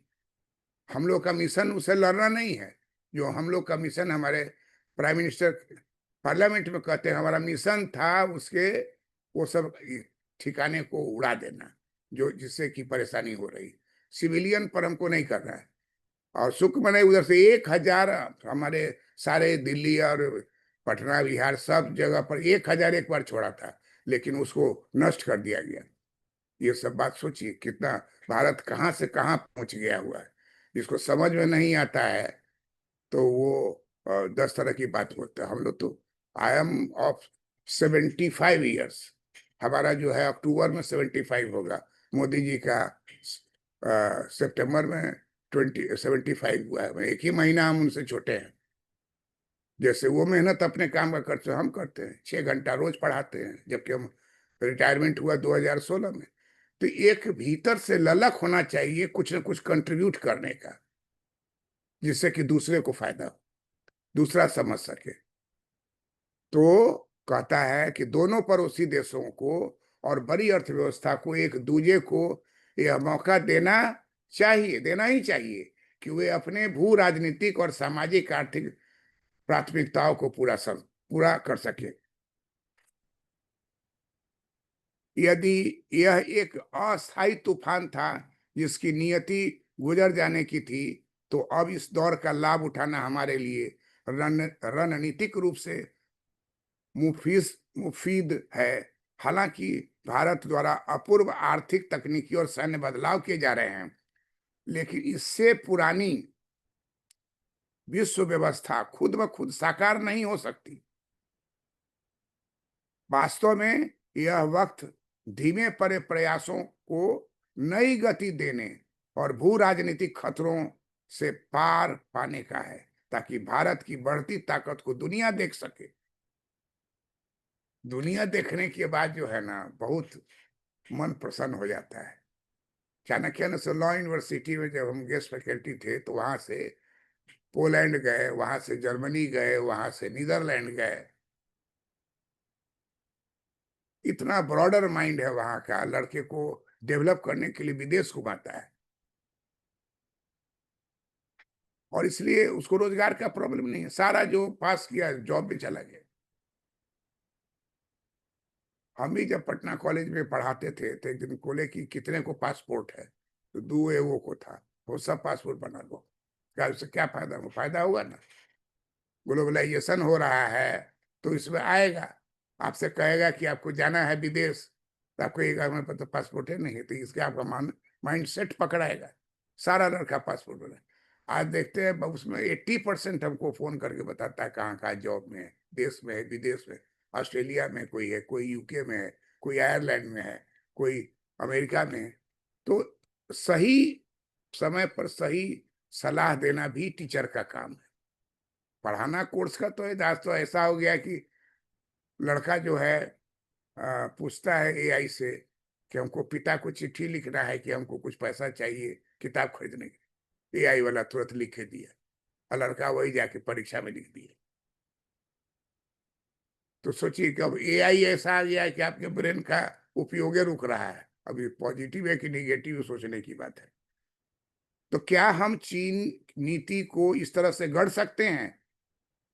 हम लोग का मिशन उसे लड़ना नहीं है। जो हम लोग का मिशन, हमारे प्राइम मिनिस्टर पार्लियामेंट में कहते हैं हमारा मिशन था उसके वो सब ठिकाने को उड़ा देना, जो जिससे कि परेशानी हो रही। सिविलियन पर हमको नहीं करना है। और शुक्र मने उधर से 1,000 हमारे सारे दिल्ली और पटना बिहार सब जगह पर 1,000 एक बार छोड़ा था, लेकिन उसको नष्ट कर दिया गया। ये सब बात सोचिए कितना भारत कहाँ से कहाँ पहुंच गया हुआ है। जिसको समझ में नहीं आता है तो वो 10 तरह की बात बोलता है। हम लोग तो आई एम ऑफ 75 ईयर्स, हमारा जो है अक्टूबर में 75 होगा। मोदी जी का सितंबर में 75 हुआ है। एक ही महीना हम उनसे छोटे हैं। जैसे वो मेहनत अपने काम का करते हम करते हैं, 6 घंटा रोज पढ़ाते हैं, जबकि हम रिटायरमेंट हुआ 2016 में। तो एक भीतर से ललक होना चाहिए कुछ न कुछ कंट्रीब्यूट करने का, जिससे कि दूसरे को फायदा हो, दूसरा समझ सके। तो कहता है कि दोनों पड़ोसी देशों को और बड़ी अर्थव्यवस्था को एक दूजे को यह मौका देना चाहिए, देना ही चाहिए कि वे अपने भू राजनीतिक और सामाजिक आर्थिक प्राथमिकताओं को पूरा कर सके। यदि यह एक अस्थायी तूफान था जिसकी नियति गुजर जाने की थी, तो अब इस दौर का लाभ उठाना हमारे लिए रणनीतिक रूप से मुफीद है। हालांकि भारत द्वारा अपूर्व आर्थिक, तकनीकी और सैन्य बदलाव किए जा रहे हैं, लेकिन इससे पुरानी विश्व व्यवस्था खुद ब खुद साकार नहीं हो सकती। वास्तव में यह वक्त धीमे पड़े प्रयासों को नई गति देने और भू राजनीतिक खतरों से पार पाने का है, ताकि भारत की बढ़ती ताकत को दुनिया देख सके। दुनिया देखने के बाद जो है ना, बहुत मन प्रसन्न हो जाता है। चाणक्य से लॉ यूनिवर्सिटी में जब हम गेस्ट फैकल्टी थे, तो वहां से पोलैंड गए, वहां से जर्मनी गए, वहां से नीदरलैंड गए। इतना ब्रॉडर माइंड है वहां का, लड़के को डेवलप करने के लिए विदेश घुमाता है। और इसलिए उसको रोजगार का प्रॉब्लम नहीं है, सारा जो पास किया जॉब में चला गया। हम भी जब पटना कॉलेज में पढ़ाते थे तो एक दिन बोले कि कितने को पासपोर्ट है, तो दो एवो को था, वो सब पासपोर्ट बना लो। क्या उससे क्या फायदा हो? फायदा होगा ना, ग्लोबलाइजेशन हो रहा है तो इसमें आएगा। आपसे कहेगा कि आपको जाना है विदेश, तो आपको एक हमारे पास तो पासपोर्ट है नहीं, तो इसके आपका माइंड सेट पकड़ाएगा। सारा लड़का पासपोर्ट बना। आज देखते हैं उसमें 80% हमको फोन करके बताता है कहाँ कहाँ जॉब में है, देश में है, विदेश में। ऑस्ट्रेलिया में कोई है, कोई यूके में है, कोई आयरलैंड में है, कोई अमेरिका में है। तो सही समय पर सही सलाह देना भी टीचर का काम है। पढ़ाना कोर्स का तो है। आज तो ऐसा हो गया कि लड़का जो है पूछता है एआई से कि हमको पिता को चिट्ठी लिखना है कि हमको कुछ पैसा चाहिए किताब खरीदने के। एआई वाला तुरंत लिख के दिया और लड़का वही जाके परीक्षा में लिख दिया। तो सोचिए कि अब एआई ऐसा आ गया है कि आपके ब्रेन का उपयोग रुक रहा है। अभी पॉजिटिव है कि निगेटिव सोचने की बात है। तो क्या हम चीन नीति को इस तरह से गढ़ सकते हैं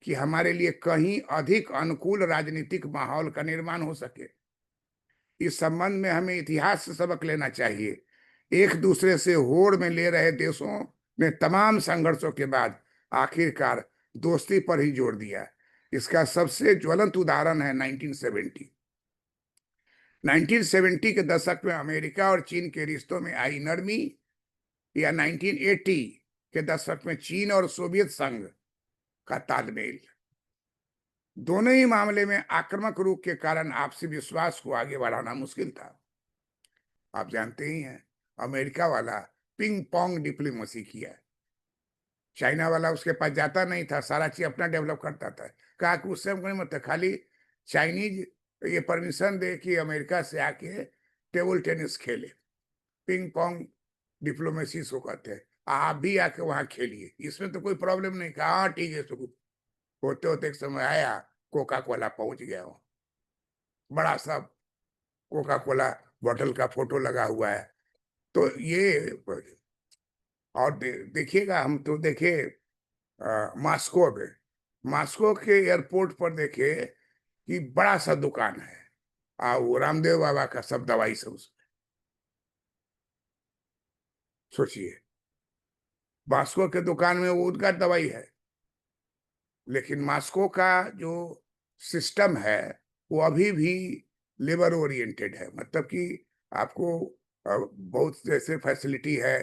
कि हमारे लिए कहीं अधिक अनुकूल राजनीतिक माहौल का निर्माण हो सके? इस संबंध में हमें इतिहास से सबक लेना चाहिए। एक दूसरे से होड़ में ले रहे देशों ने तमाम संघर्षों के बाद आखिरकार दोस्ती पर ही जोर दिया। इसका सबसे ज्वलंत उदाहरण है 1970। 1970 के दशक में अमेरिका और चीन के रिश्तों में आई नरमी, या 1980 के दशक में चीन और सोवियत संघ का तालमेल। दोनों ही मामले में आक्रामक रूप के कारण आपसी विश्वास को आगे बढ़ाना मुश्किल था। आप जानते ही हैं, अमेरिका वाला पिंग पोंग डिप्लोमेसी किया। चाइना वाला उसके पास जाता नहीं था, सारा चीज अपना डेवलप करता था। कहा कि उससे हमको नहीं मतलब, खाली चाइनीज ये परमिशन दे कि अमेरिका से आके टेबल टेनिस खेले। पिंग पोंग डिप्लोमेसी को कहते हैं। आप भी आके वहां खेलिए, इसमें तो कोई प्रॉब्लम नहीं। कहा हाँ ठीक है शुरू। होते होते एक समय आया, कोका कोला पहुंच गया हो, बड़ा सा कोका कोला बॉटल का फोटो लगा हुआ है। तो ये और देखिएगा, हम तो देखे मास्को में, मास्को के एयरपोर्ट पर देखे कि बड़ा सा दुकान है, वो रामदेव बाबा का सब दवाई सब उसमें। सोचिए, मास्को के दुकान में वो उनका दवाई है, लेकिन मास्को का जो सिस्टम है वो अभी भी लेबर ओरिएंटेड है। मतलब कि आपको बहुत जैसे फैसिलिटी है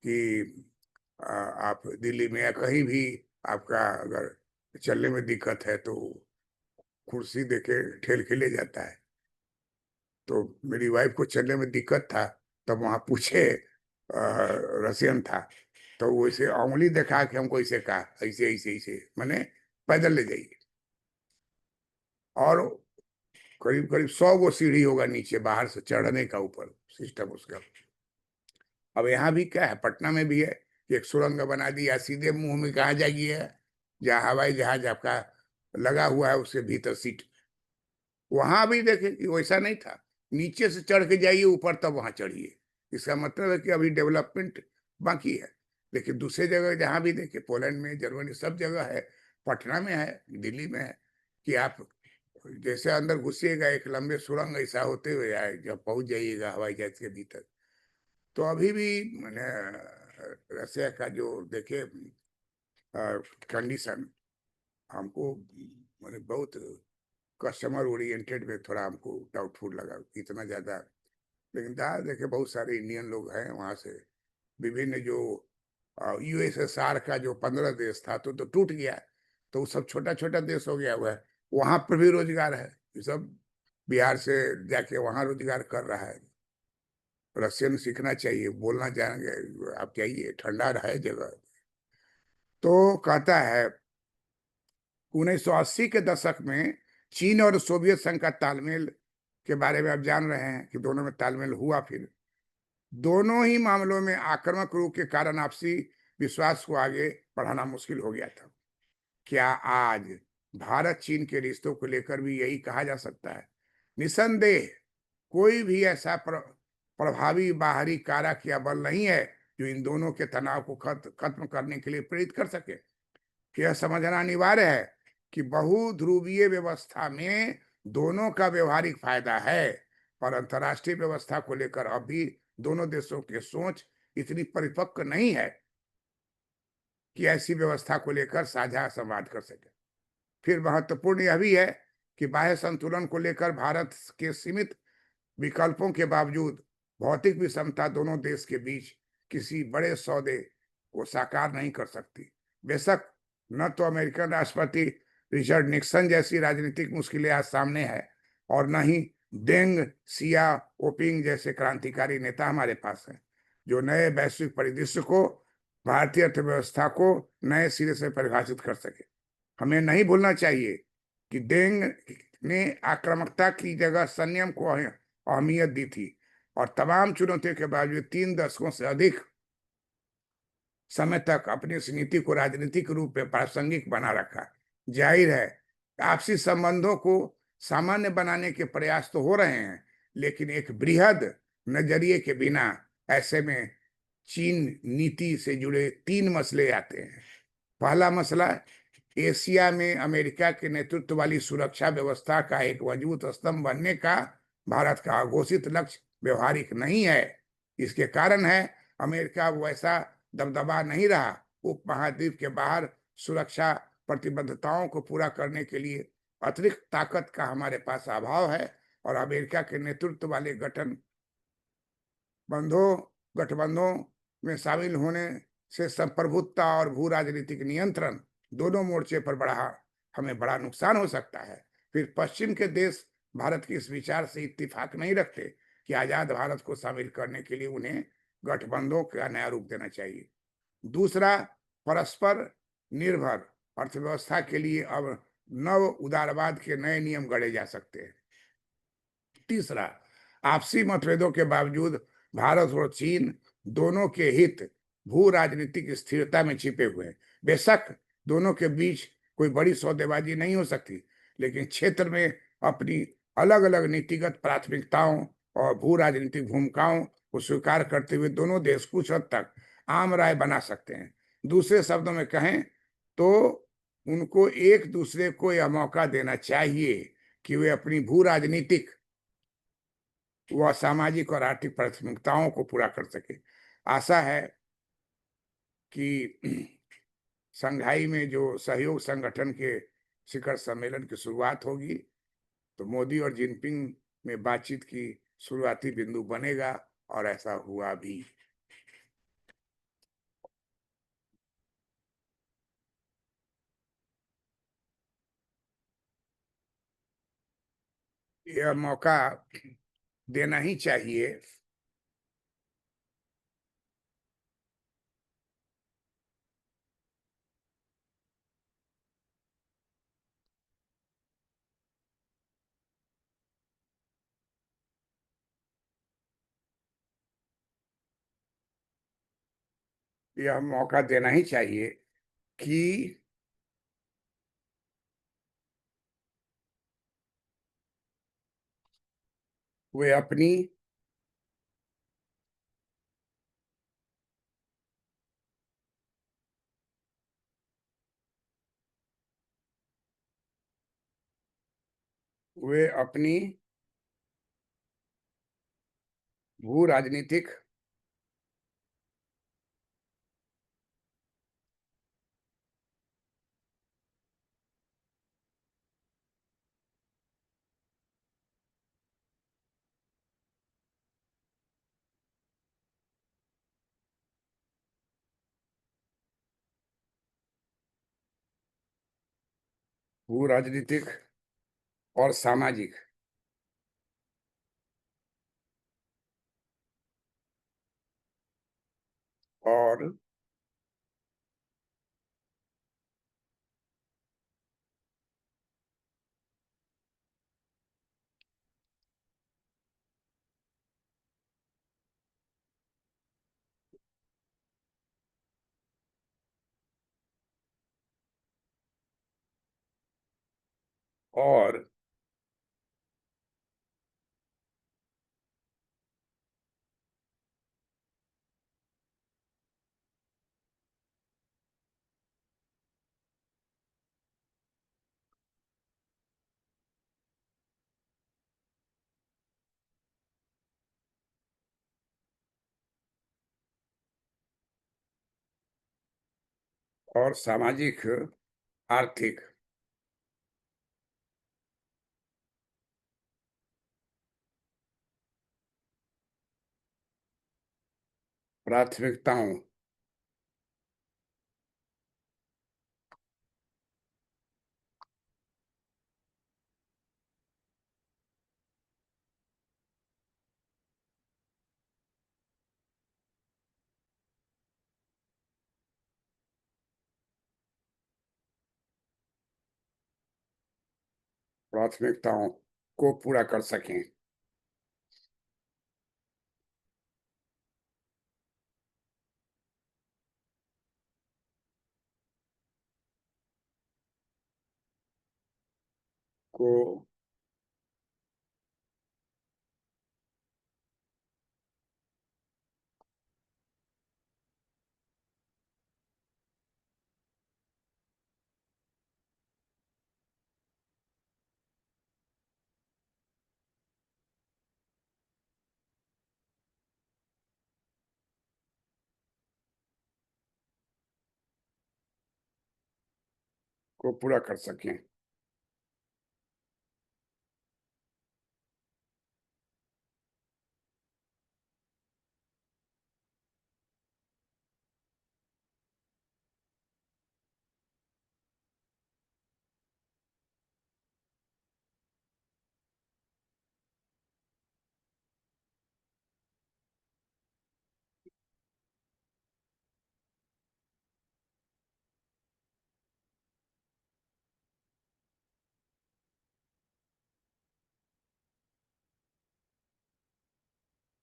कि आप दिल्ली में या कहीं भी आपका अगर चलने में दिक्कत है तो कुर्सी देके ठेल के ले जाता है। तो मेरी वाइफ को चलने में दिक्कत था, तब वहां पूछे, रसियन था, तो वो इसे उंगली दिखा के हमको इसे कहा ऐसे ऐसे ऐसे, मैंने पैदल ले जाइए। और करीब करीब 100 गो सीढ़ी होगा नीचे बाहर से चढ़ने का, ऊपर सिस्टम उसका। अब यहाँ भी क्या है, पटना में भी है कि एक सुरंग बना दिया, सीधे मुंह में कहा जाइए, जहाँ हवाई जहाज आपका लगा हुआ है उसके भीतर सीट। वहां भी देखे कि वैसा नहीं था, नीचे से चढ़ के जाइए ऊपर तब वहां चढ़िए। इसका मतलब है कि अभी डेवलपमेंट बाकी है। लेकिन दूसरे जगह जहां भी देखे, पोलैंड में, जर्मनी, सब जगह है, पटना में है, दिल्ली में है, कि आप जैसे अंदर घुसिएगा एक लंबे सुरंग ऐसा होते हुए आए, जब पहुंच जाइएगा हवाई जहाज के भीतर। तो अभी भी मैंने रसिया का जो देखे कंडीशन, हमको मैंने बहुत कस्टमर ओरिएंटेड में थोड़ा हमको डाउटफुल लगा, इतना ज्यादा। लेकिन जहाँ देखे बहुत सारे इंडियन लोग हैं वहां से, विभिन्न जो यूएसएसआर का जो 15 देश था तो टूट गया, तो वो सब छोटा छोटा देश हो गया हुआ है। वहां पर भी रोजगार है, ये सब बिहार से जाके वहां रोजगार कर रहा है। रशियन सीखना चाहिए, बोलना जाएंगे आप, जाइए, ठंडा है जगह। तो कहता है 1980 के दशक में चीन और सोवियत संघ का तालमेल के बारे में आप जान रहे हैं कि दोनों में तालमेल हुआ। फिर दोनों ही मामलों में आक्रामक रूप के कारण आपसी विश्वास को आगे बढ़ाना मुश्किल हो गया था। क्या आज भारत चीन के रिश्तों को लेकर भी यही कहा जा सकता है? निसंदेह कोई भी ऐसा प्रभावी बाहरी कारक या बल नहीं है जो इन दोनों के तनाव को खत्म करने के लिए प्रेरित कर सके। यह समझना अनिवार्य है कि बहुध्रुवीय व्यवस्था में दोनों का व्यवहारिक फायदा है, पर अंतर्राष्ट्रीय व्यवस्था को लेकर अभी दोनों देशों की सोच इतनी परिपक्व नहीं है कि ऐसी व्यवस्था को लेकर साझा संवाद कर सके। फिर महत्वपूर्ण यह भी है कि बाह्य संतुलन को लेकर भारत के सीमित विकल्पों के बावजूद भौतिक विषमता दोनों देश के बीच किसी बड़े सौदे को साकार नहीं कर सकती। बेशक न तो अमेरिकन राष्ट्रपति रिचर्ड निक्सन जैसी राजनीतिक मुश्किलें आज सामने है, और न ही डेंग सियाओपिंग जैसे क्रांतिकारी नेता हमारे पास हैं जो नए वैश्विक परिदृश्य को, भारतीय अर्थव्यवस्था को नए सिरे से परिभाषित कर सके। हमें नहीं भूलना चाहिए कि डेंग ने आक्रामकता की जगह संयम को अहमियत दी थी, और तमाम चुनौतियों के बावजूद 3 दशकों से अधिक समय तक अपनी इस नीति को राजनीतिक रूप में प्रासंगिक बना रखा। जाहिर है आपसी संबंधों को सामान्य बनाने के प्रयास तो हो रहे हैं, लेकिन एक बृहद नजरिए के बिना ऐसे में चीन नीति से जुड़े 3 मसले आते हैं। पहला मसला, एशिया में अमेरिका के नेतृत्व वाली सुरक्षा व्यवस्था का एक मजबूत स्तंभ बनने का भारत का घोषित लक्ष्य व्यवहारिक नहीं है। इसके कारण है अमेरिका वैसा दबदबा नहीं रहा। उपमहाद्वीप के बाहर सुरक्षा प्रतिबद्धताओं को पूरा करने के लिए अतिरिक्त ताकत का हमारे पास अभाव है, और अमेरिका के नेतृत्व वाले गठबंधों में शामिल होने से संप्रभुता और भू राजनीतिक नियंत्रण दोनों मोर्चे पर हमें बड़ा नुकसान हो सकता है। फिर पश्चिम के देश भारत के इस विचार से इत्तेफाक नहीं रखते कि आजाद भारत को शामिल करने के लिए उन्हें गठबंधों का नया रूप देना चाहिए। दूसरा, परस्पर निर्भर अर्थव्यवस्था के लिए अब नव उदारवाद के नए नियम गढ़े जा सकते हैं। तीसरा, आपसी मतभेदों के बावजूद भारत और चीन दोनों के हित भू राजनीतिक स्थिरता में छिपे हुए हैं। बेशक दोनों के बीच कोई बड़ी सौदेबाजी नहीं हो सकती, लेकिन क्षेत्र में अपनी अलग-अलग नीतिगत प्राथमिकताओं और भू राजनीतिक भूमिकाओं को स्वीकार करते हुए दोनों देश कुछ हद तक आम राय बना सकते हैं। दूसरे शब्दों में कहें तो उनको एक दूसरे को यह मौका देना चाहिए कि वे अपनी भू राजनीतिक व सामाजिक और आर्थिक प्राथमिकताओं को पूरा कर सके। आशा है कि शंघाई में जो सहयोग संगठन के शिखर सम्मेलन की शुरुआत होगी, तो मोदी और जिनपिंग में बातचीत की शुरुआती बिंदु बनेगा और ऐसा हुआ भी। यह मौका देना ही चाहिए। यह मौका देना ही चाहिए कि वे अपनी वे अपनी भू राजनीतिक भू राजनीतिक और सामाजिक और और सामाजिक आर्थिक प्राथमिकताओं प्राथमिकताओं को पूरा कर सकें। को पूरा कर सकें।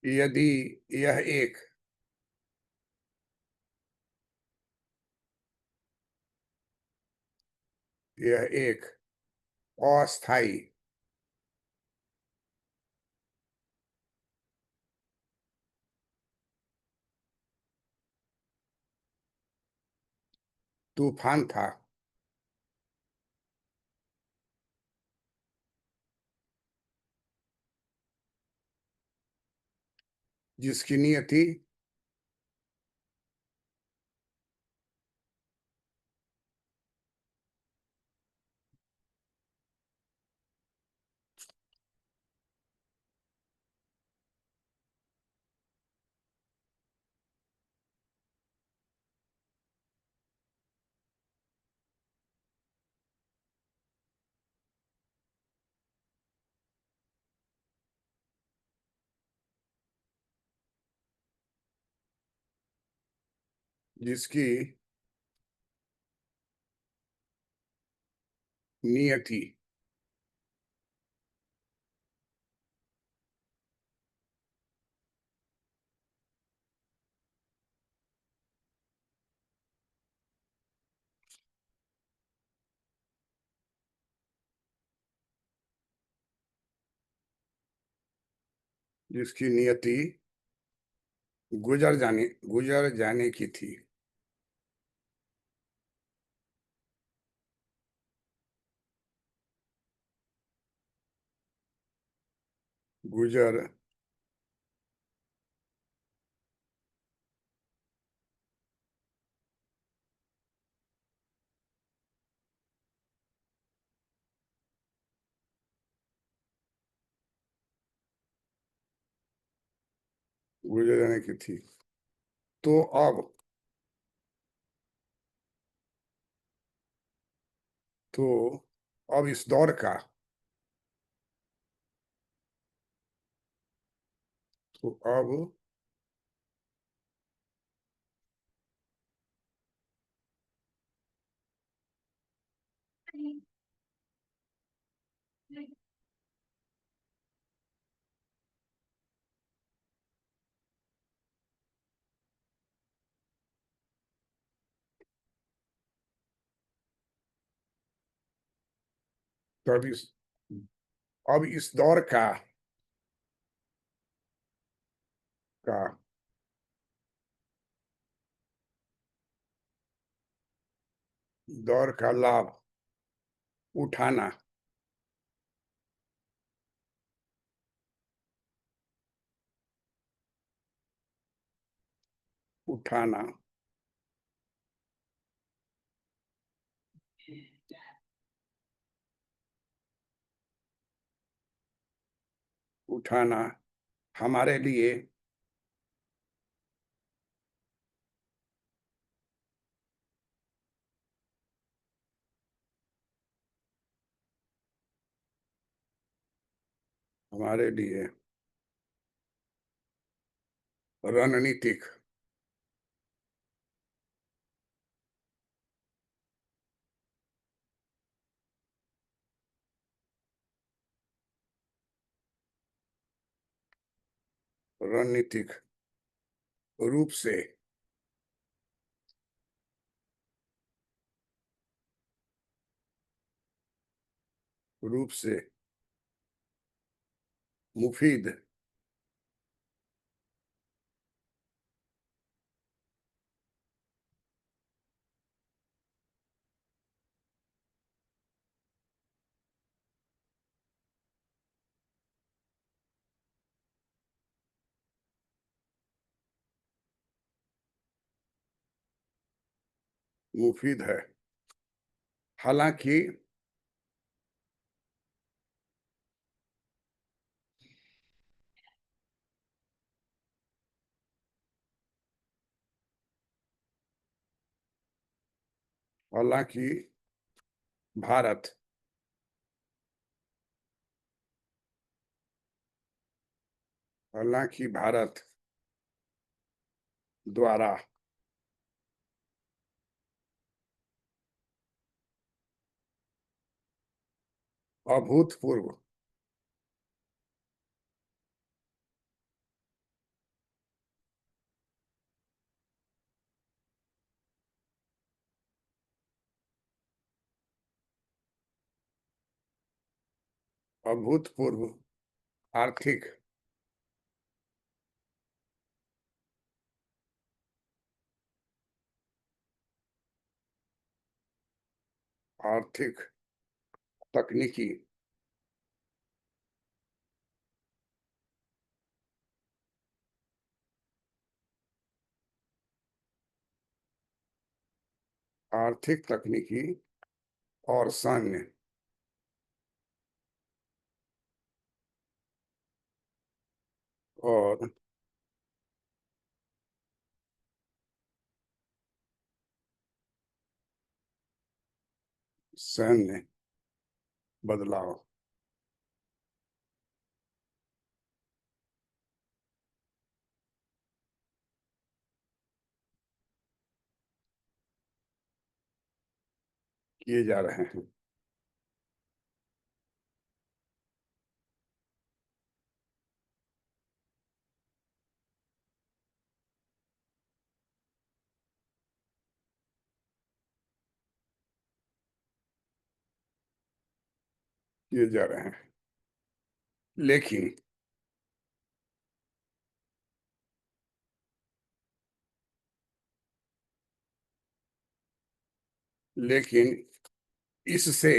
यदि यह एक यह एक अस्थाई तूफान था। जिसकी नियति जिसकी नियति जिसकी नियति गुजर जाने की थी। गुजर गुजर जाने की थी। तो अब तो अब इस दौर का तो अब तब इस अब इस दौर का दौर का लाभ उठाना उठाना उठाना हमारे लिए हमारे लिए रणनीतिक रणनीतिक रूप से रूप से मुफीद मुफीद है। हालांकि हालांकि भारत हालांकि भारत द्वारा अभूतपूर्व अभूतपूर्व आर्थिक आर्थिक तकनीकी आर्थिक तकनीकी और सैन्य और सैन्य बदलाव किए जा रहे हैं। किए जा रहे हैं, लेकिन लेकिन इससे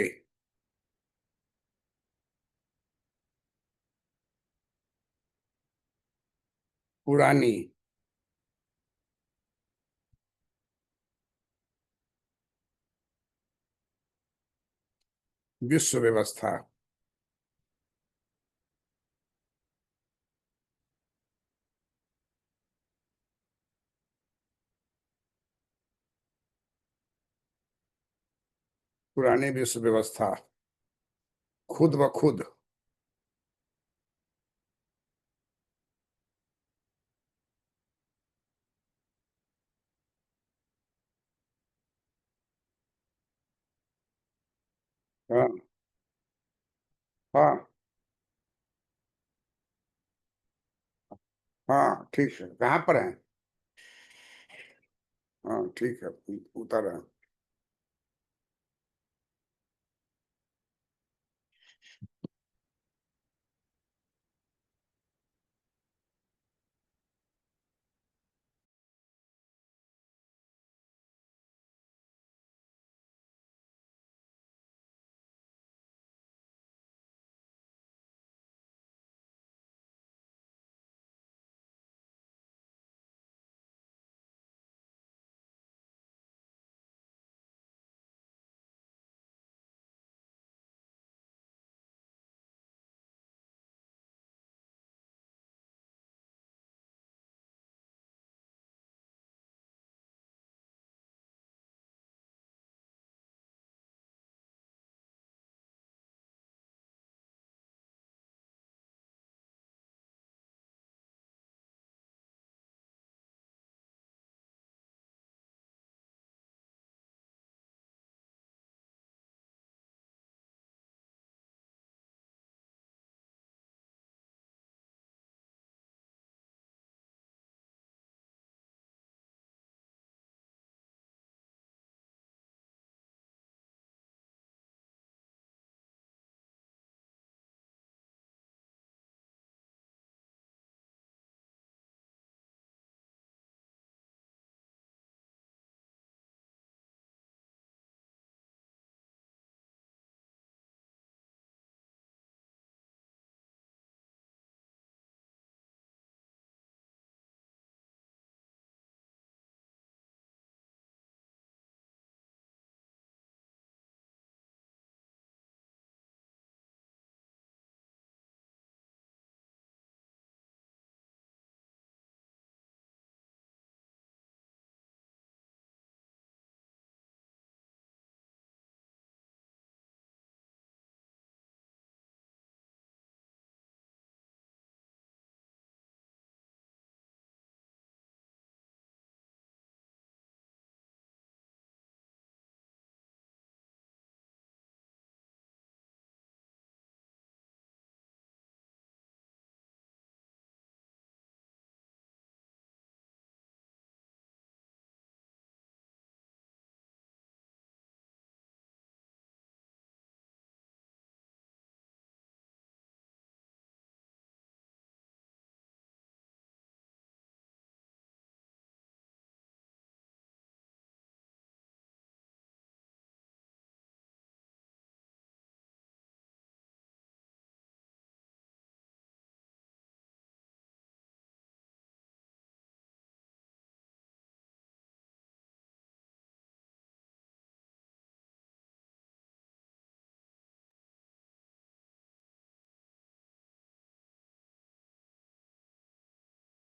पुरानी विश्व व्यवस्था पुरानी विश्व व्यवस्था खुद ब खुद हाँ हाँ हाँ, ठीक है, कहाँ पर है? हाँ ठीक है, उतर है।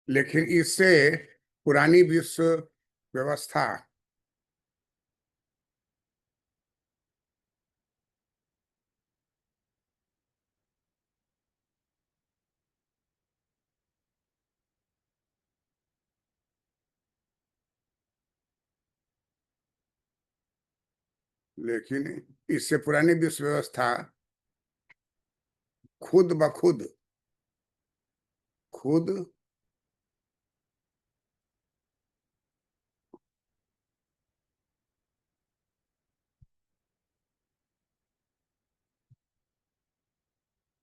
लेकिन इससे पुरानी विश्व व्यवस्था लेकिन इससे पुरानी विश्व व्यवस्था खुद ब खुद खुद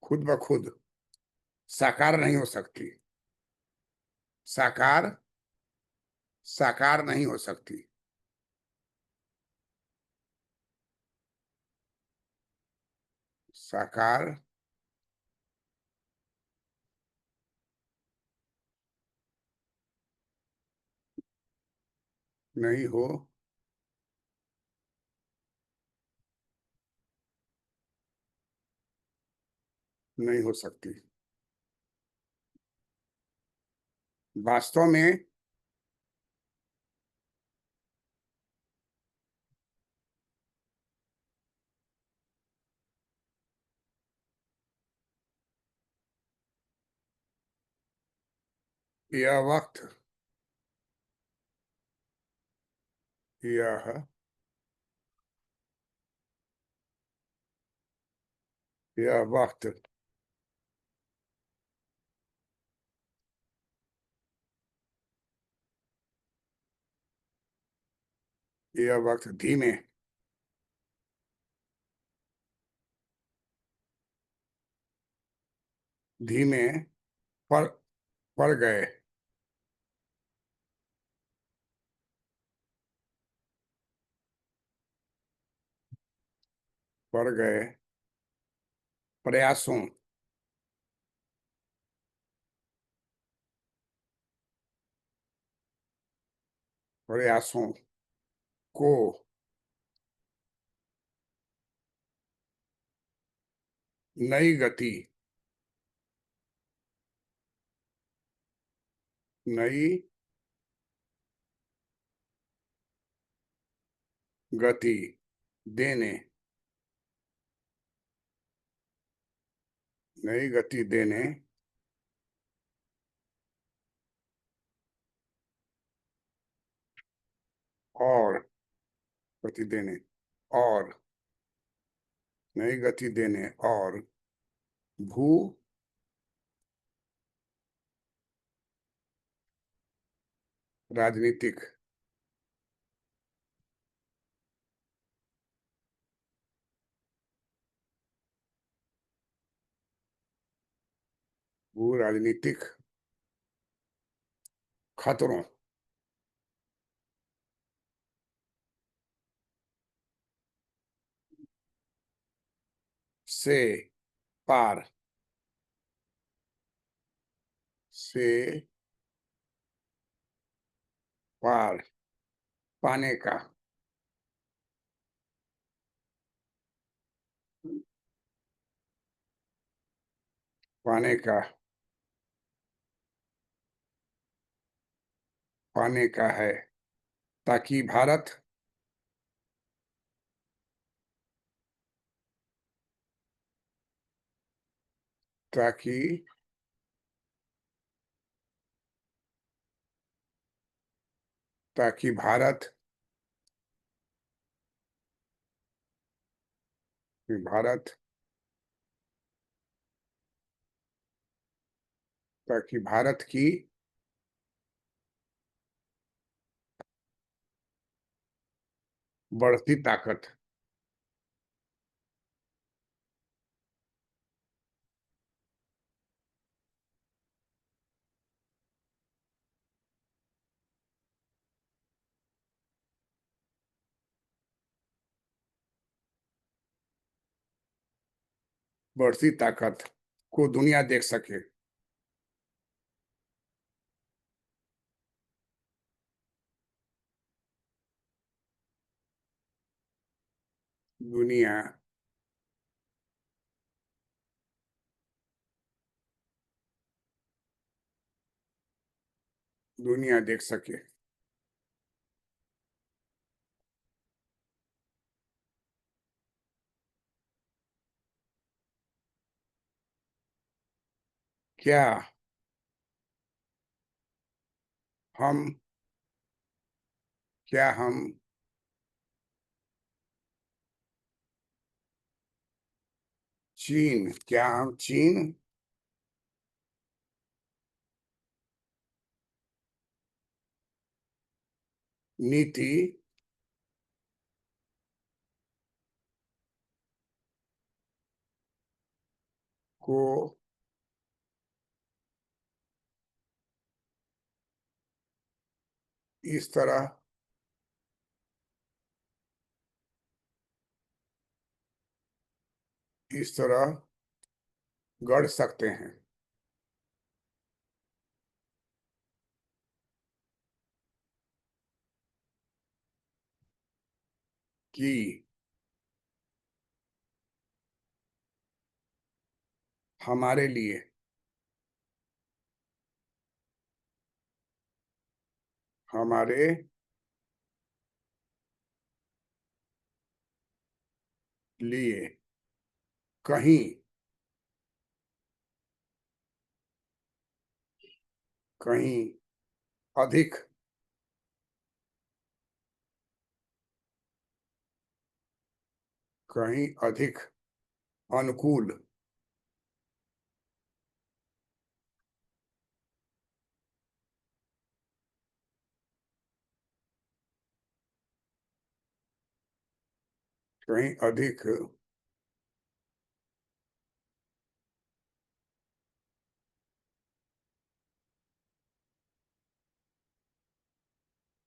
खुद ब खुद साकार नहीं हो सकती। साकार साकार नहीं हो सकती। साकार नहीं हो नहीं हो सकती। वास्तव में यह वक्त यह यह वक्त यह वक्त धीमे धीमे पड़ पड़ गए पड़ गए प्रयासों प्रयासों को नई गति नई गति देने नई गति देने और गति देने और नई गति देने और भू राजनीतिक भू राजनीतिक खतरों से पार से पार पाने का पाने का पाने का है ताकि भारत ताकि ताकि भारत भारत ताकि भारत की बढ़ती ताकत बढ़ती ताकत को दुनिया देख सके। दुनिया दुनिया देख सके। क्या हम क्या हम क्या हम चीन नीति को इस तरह गढ़ सकते हैं कि हमारे लिए हमारे लिए कहीं कहीं अधिक कहीं अधिक अनुकूल कहीं अधिक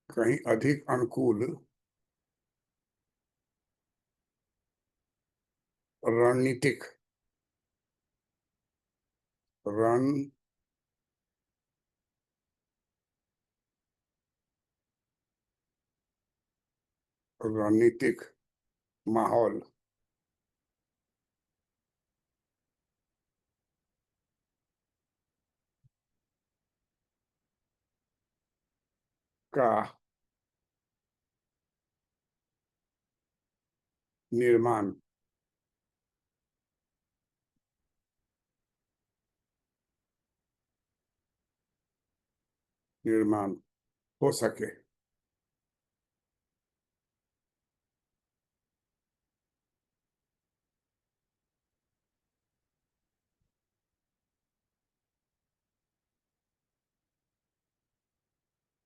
कहीं अधिक अनुकूल रणनीतिक रणनीतिक माहौल का निर्माण निर्माण हो सके।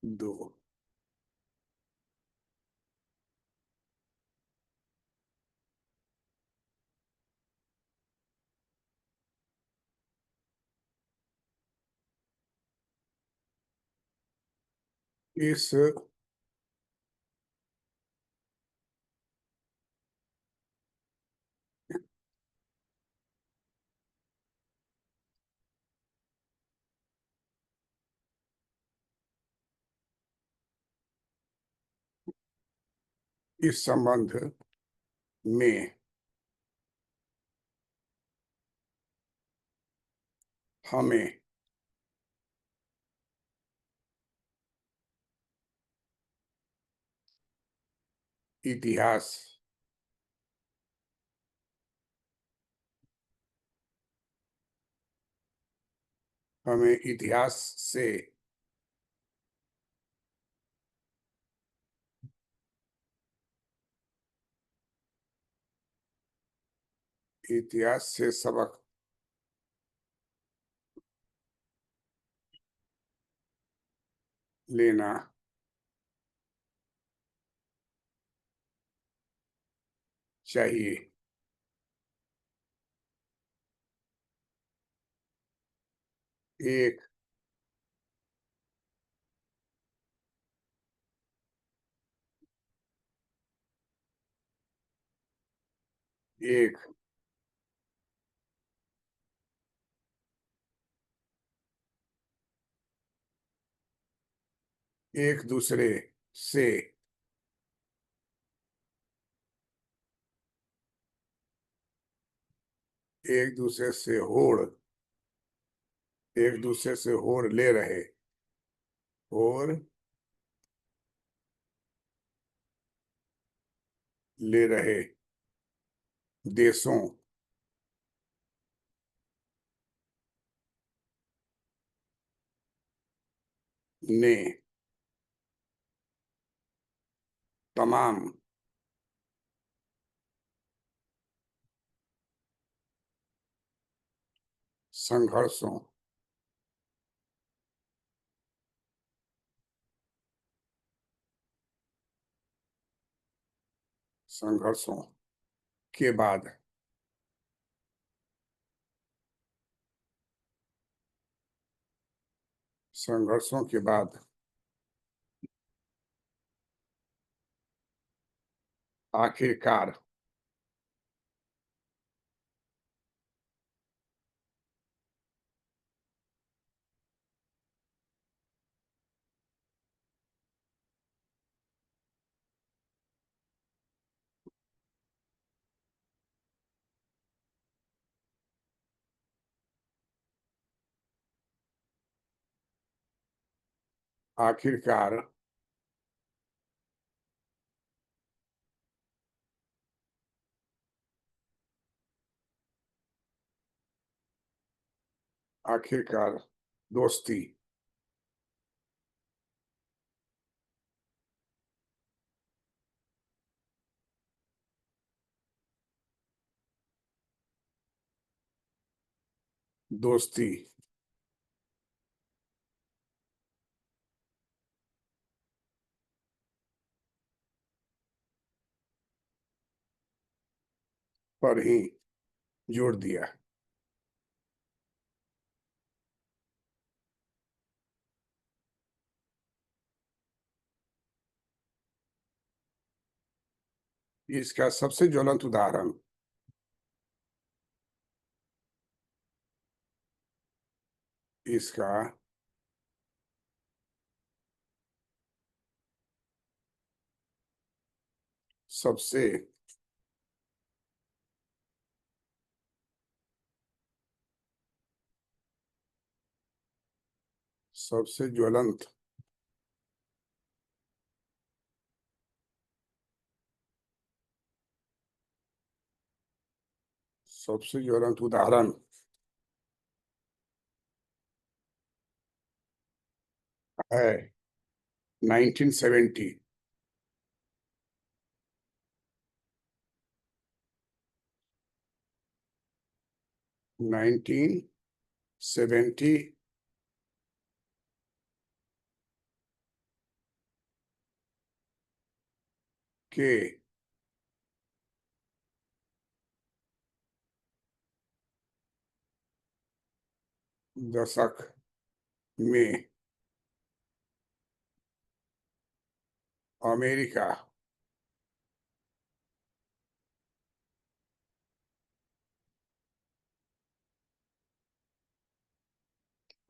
दो इस इस संबंध में हमें इतिहास हमें इतिहास से सबक लेना चाहिए। एक एक एक दूसरे से एक दूसरे से होड़ एक दूसरे से होड़ ले रहे और ले रहे देशों ने तमाम संघर्षों संघर्षों के बाद संघर्षों के बाद आखिरकार आखिरकार आखिरकार दोस्ती दोस्ती पर ही जोड़ दिया। इसका सबसे ज्वलंत उदाहरण इसका सबसे सबसे ज्वलंत सबसे ज्वलंत उदाहरण है 1970 1970 के दशक में अमेरिका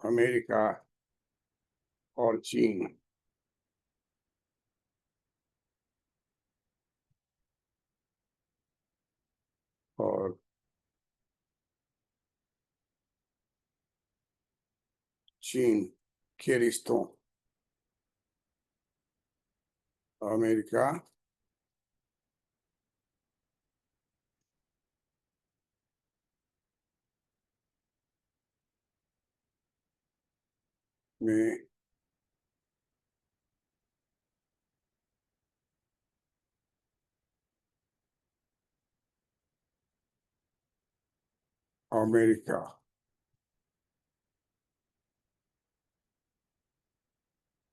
अमेरिका और चीन और चीन के रिश्तों अमेरिका में अमेरिका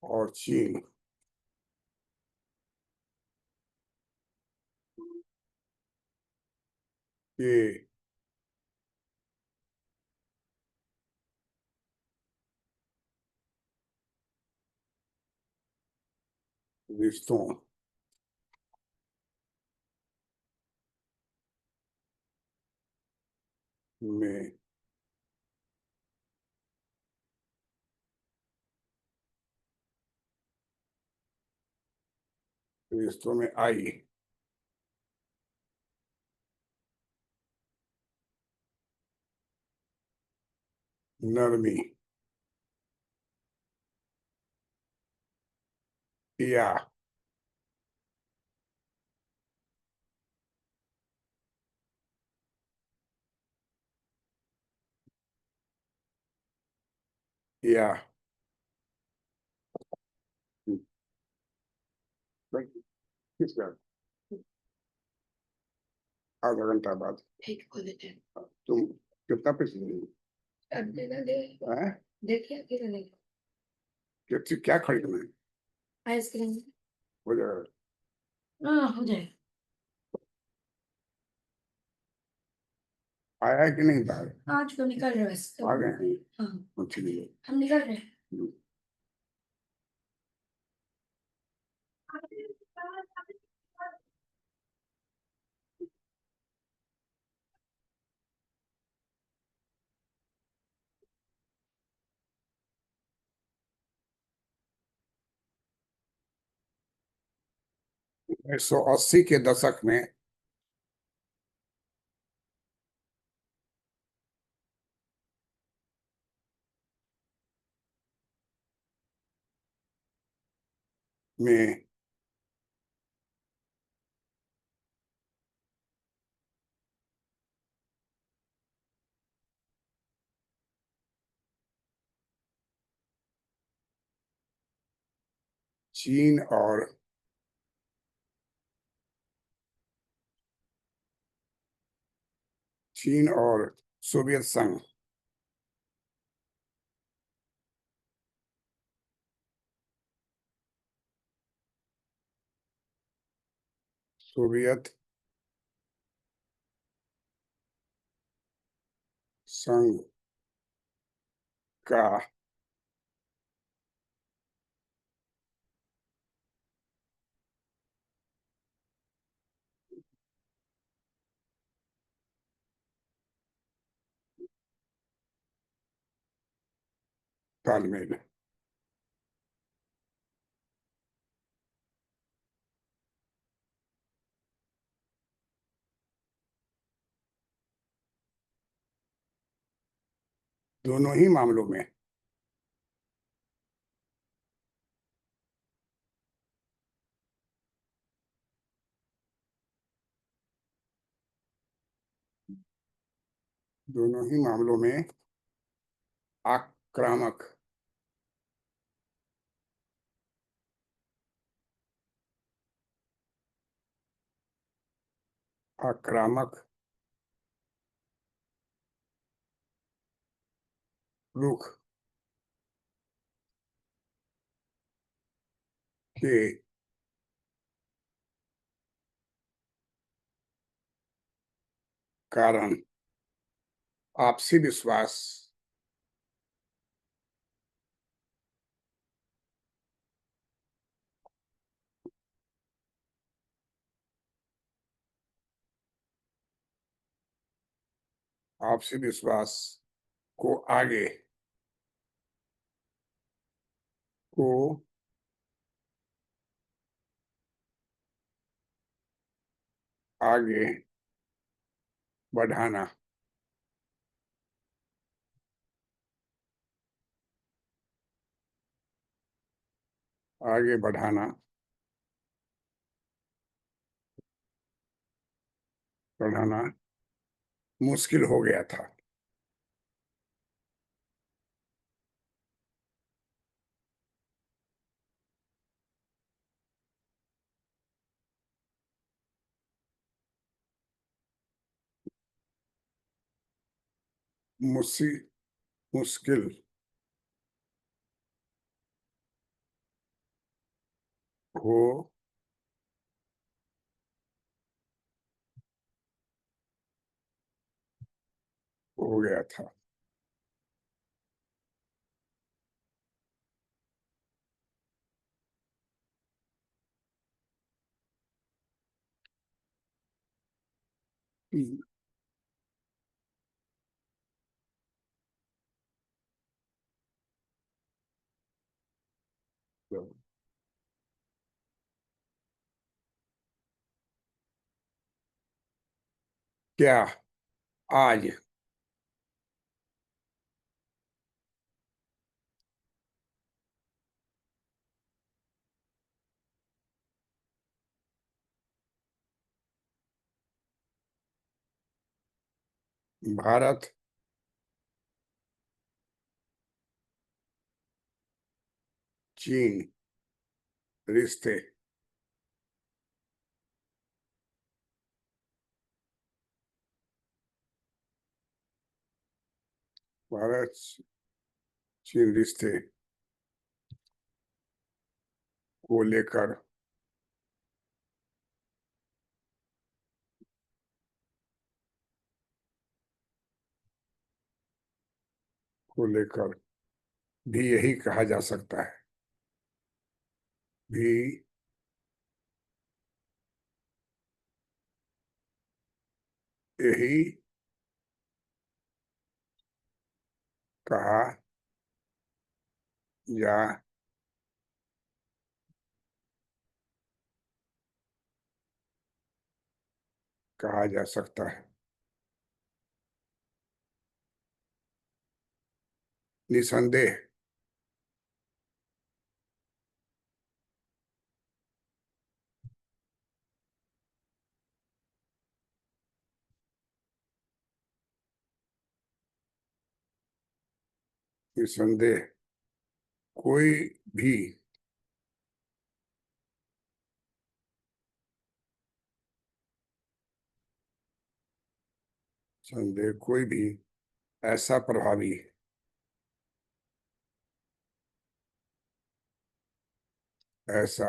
और चीन के रिश्तों में रिश्तों में आई नरमी या या किस बात? आधा घंटा बाद ठीक बोल देते हैं। तुम कितना पैसे देंगे? अब देना दे। हैं? देखिए कितना देगा। क्या खरीदना है? आइसक्रीम। हो जाएगा। हाँ हो जाएगा। आया है कि नहीं बाहर? आज तो निकल रहे वैसे तो। आ गए हैं। हाँ चलिए। हम निकल रहे हैं। हम्म। उन्नीस सौ अस्सी के दशक में चीन और सोवियत संघ सोवियत संघ का तालमेल। दोनों ही मामलों में दोनों ही मामलों में आक्रामक आक्रामक रुख के कारण आपसी विश्वास आपसी विश्वास को को आगे बढ़ाना आगे बढ़ाना मुश्किल हो गया था। मुसी मुश्किल हो हो गया था। क्या आज भारत चीन रिश्ते। भारत चीन रिश्ते को लेकर भी यही कहा जा सकता है, भी यही कहा जा सकता है। निसंदेह निसंदेह कोई भी ऐसा प्रभावी ऐसा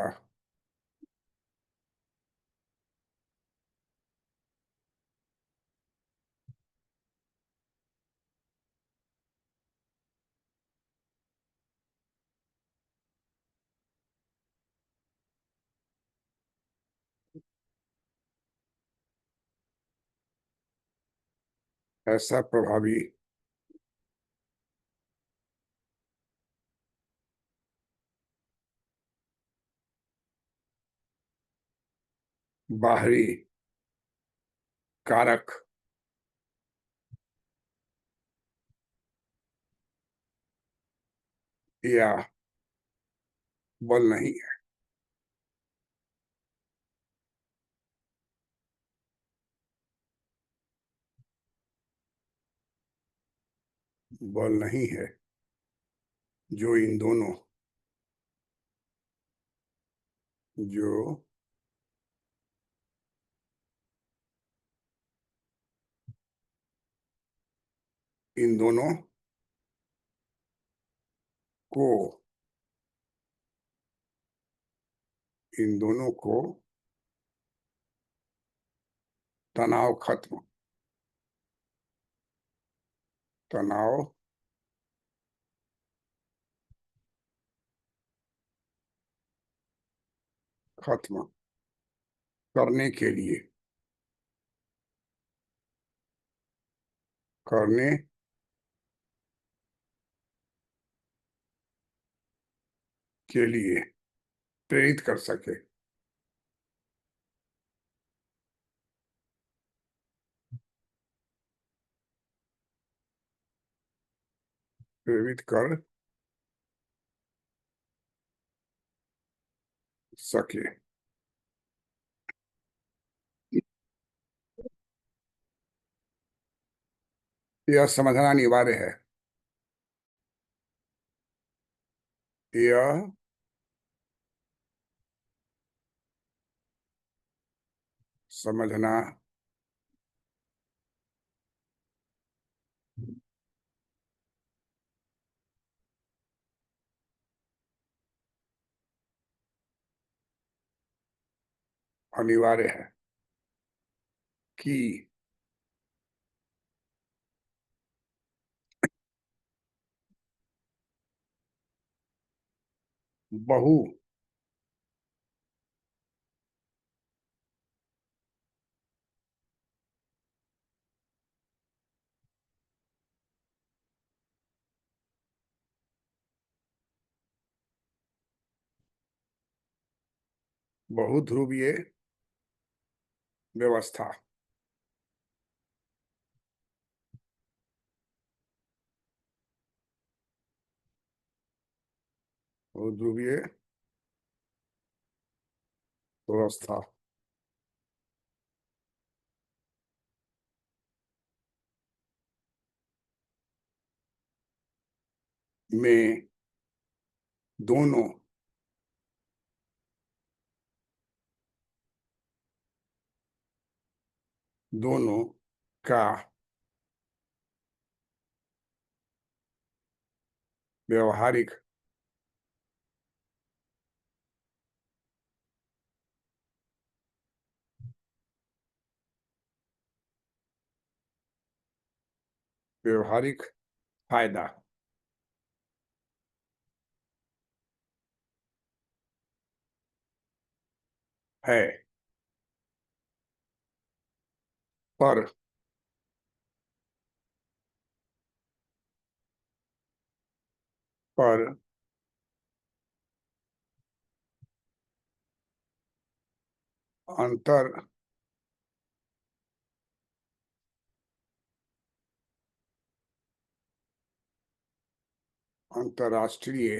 ऐसा प्रभावी बाहरी कारक या बल नहीं है। बल नहीं है जो जो इन दोनों को तनाव खत्म तनाव खत्म करने के लिए करने के लिए प्रेरित कर सके। प्रेरित कर सके। यह समझना अनिवार्य है। यह समझना अनिवार्य है कि बहु बहुध्रुवीय व्यवस्था बहुध्रुवीय व्यवस्था में दोनों दोनों का व्यवहारिक व्यवहारिक फायदा है, पर पर अंतर अंतर्राष्ट्रीय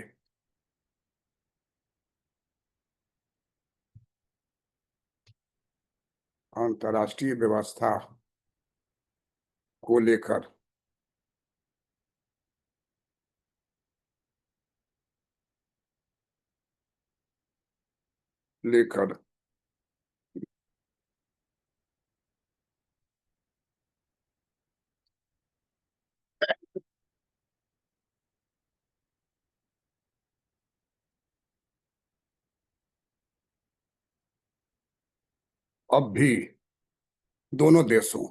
अंतर्राष्ट्रीय व्यवस्था को लेकर लेकर अब भी दोनों देशों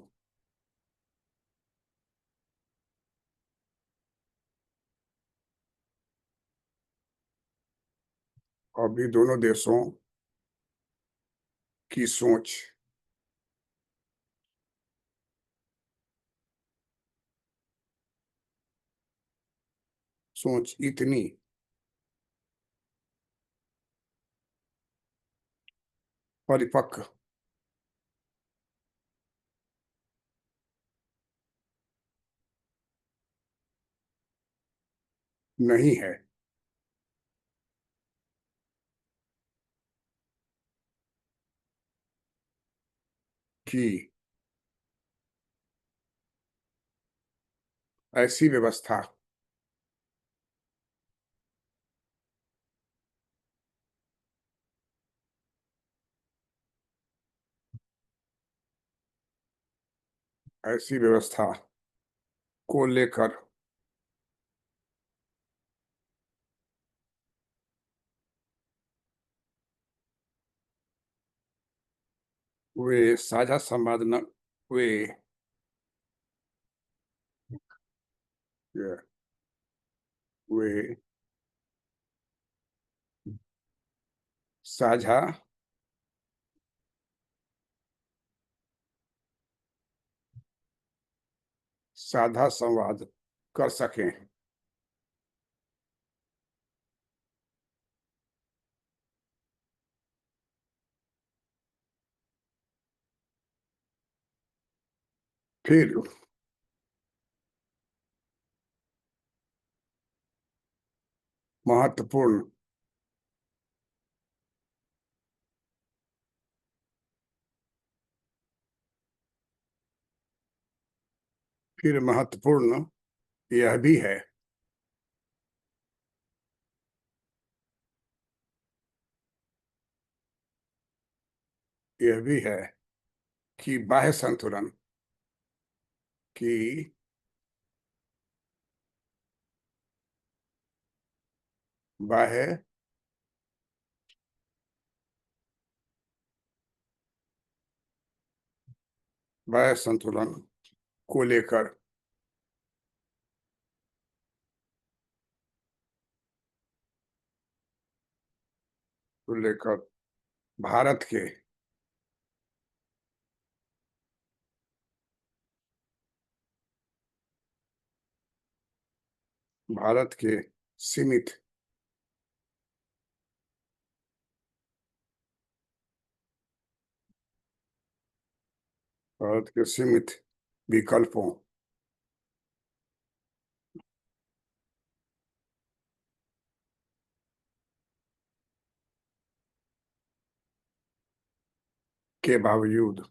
अब भी दोनों देशों की सोच इतनी परिपक्व नहीं है कि ऐसी व्यवस्था ऐसी व्यवस्था को लेकर वे साझा संवाद न वे वे साझा साझा संवाद कर सकें। फिर महत्वपूर्ण फिर महत्वपूर्ण यह भी है यह भी है कि बाह्य संतुलन की बाह्य बाह्य संतुलन को लेकर भारत के भारत के सीमित भारत के सीमित विकल्पों के बावजूद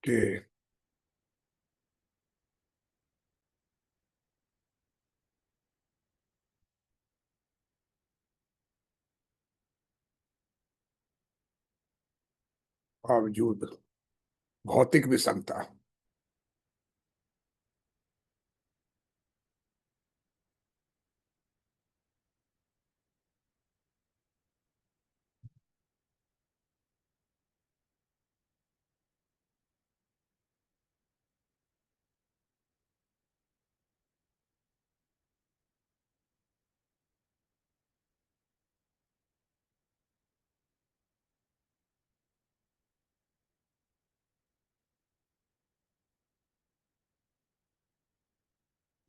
के बावजूद भौतिक विषमता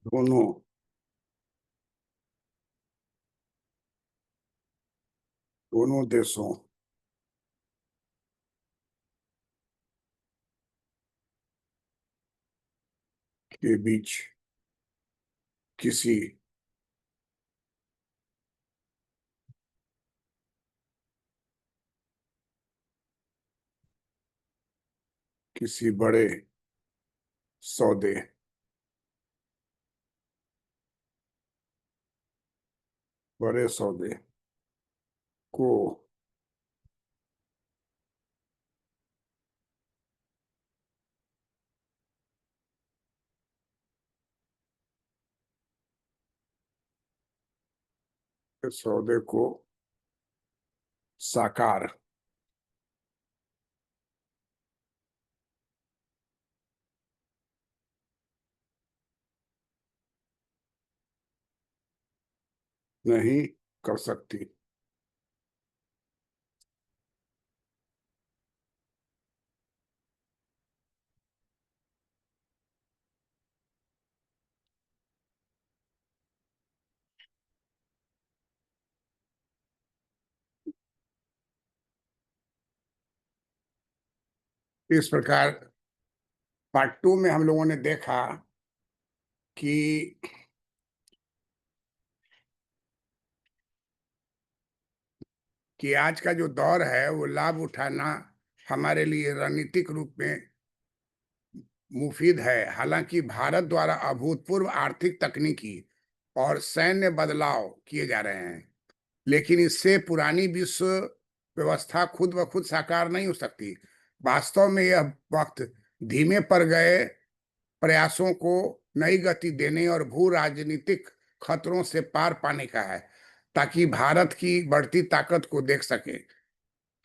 दोनों दोनों देशों के बीच किसी किसी सौदे बड़े सौदे को सौदे को साकार नहीं कर सकती। इस प्रकार पार्ट 2 में हम लोगों ने देखा कि आज का जो दौर है वो लाभ उठाना हमारे लिए रणनीतिक रूप में मुफीद है। हालांकि भारत द्वारा अभूतपूर्व आर्थिक, तकनीकी और सैन्य बदलाव किए जा रहे हैं, लेकिन इससे पुरानी विश्व व्यवस्था खुद ब खुद साकार नहीं हो सकती। वास्तव में यह वक्त धीमे पड़ गए प्रयासों को नई गति देने और भू राजनीतिक खतरों से पार पाने का है, ताकि भारत की बढ़ती ताकत को देख सके।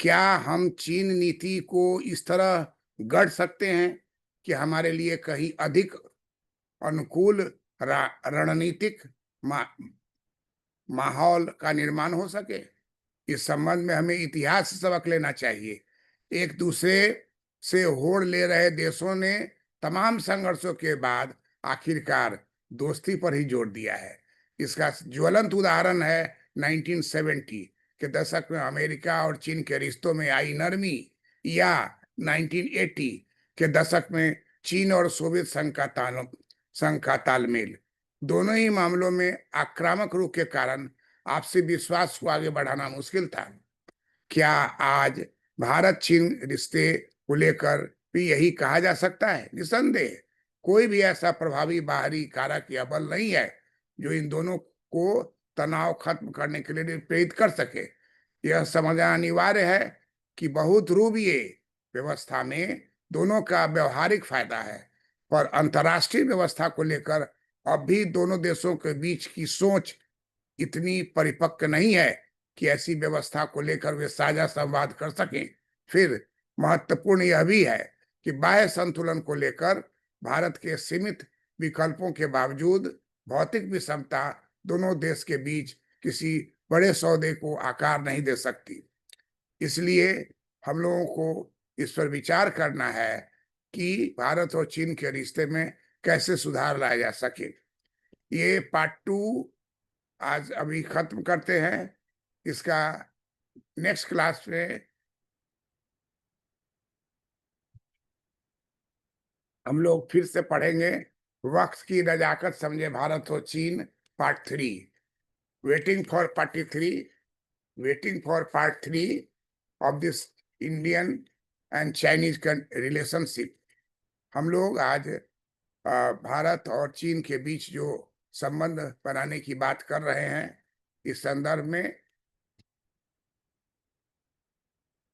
क्या हम चीन नीति को इस तरह गढ़ सकते हैं कि हमारे लिए कहीं अधिक अनुकूल रणनीतिक माहौल का निर्माण हो सके? इस संबंध में हमें इतिहास से सबक लेना चाहिए। एक दूसरे से होड़ ले रहे देशों ने तमाम संघर्षों के बाद आखिरकार दोस्ती पर ही जोर दिया है। इसका ज्वलंत उदाहरण है 1970 के दशक में अमेरिका और चीन के रिश्तों में आई नरमी, या 1980 के दशक में चीन और सोवियत संघ का तालमेल। दोनों ही मामलों में आक्रामक रूप के कारण आपसी विश्वास को आगे बढ़ाना मुश्किल था। क्या आज भारत चीन रिश्ते को लेकर भी यही कहा जा सकता है? निसंदेह कोई भी ऐसा प्रभावी बाहरी कारक या बल नहीं है जो इन दोनों को तनाव खत्म करने के लिए प्रेरित कर सके। यह समझना अनिवार्य है कि बहुध्रुवीय व्यवस्था में दोनों का व्यवहारिक फायदा है, पर अंतर्राष्ट्रीय व्यवस्था को लेकर अब भी दोनों देशों के बीच की सोच इतनी परिपक्व नहीं है कि ऐसी व्यवस्था को लेकर वे साझा संवाद कर सकें। फिर महत्वपूर्ण यह भी है कि बाह्य संतुलन को लेकर भारत के सीमित विकल्पों के बावजूद भौतिक विषमता दोनों देश के बीच किसी बड़े सौदे को आकार नहीं दे सकती। इसलिए हम लोगों को इस पर विचार करना है कि भारत और चीन के रिश्ते में कैसे सुधार लाया जा सके। ये पार्ट 2 आज अभी खत्म करते हैं। इसका नेक्स्ट क्लास में हम लोग फिर से पढ़ेंगे वक्त की नजाकत समझे भारत और चीन part 3। Waiting for part 3 of this Indian and Chinese relationship. हम लोग आज भारत और चीन के बीच जो संबंध बनाने की बात कर रहे हैं, इस संदर्भ में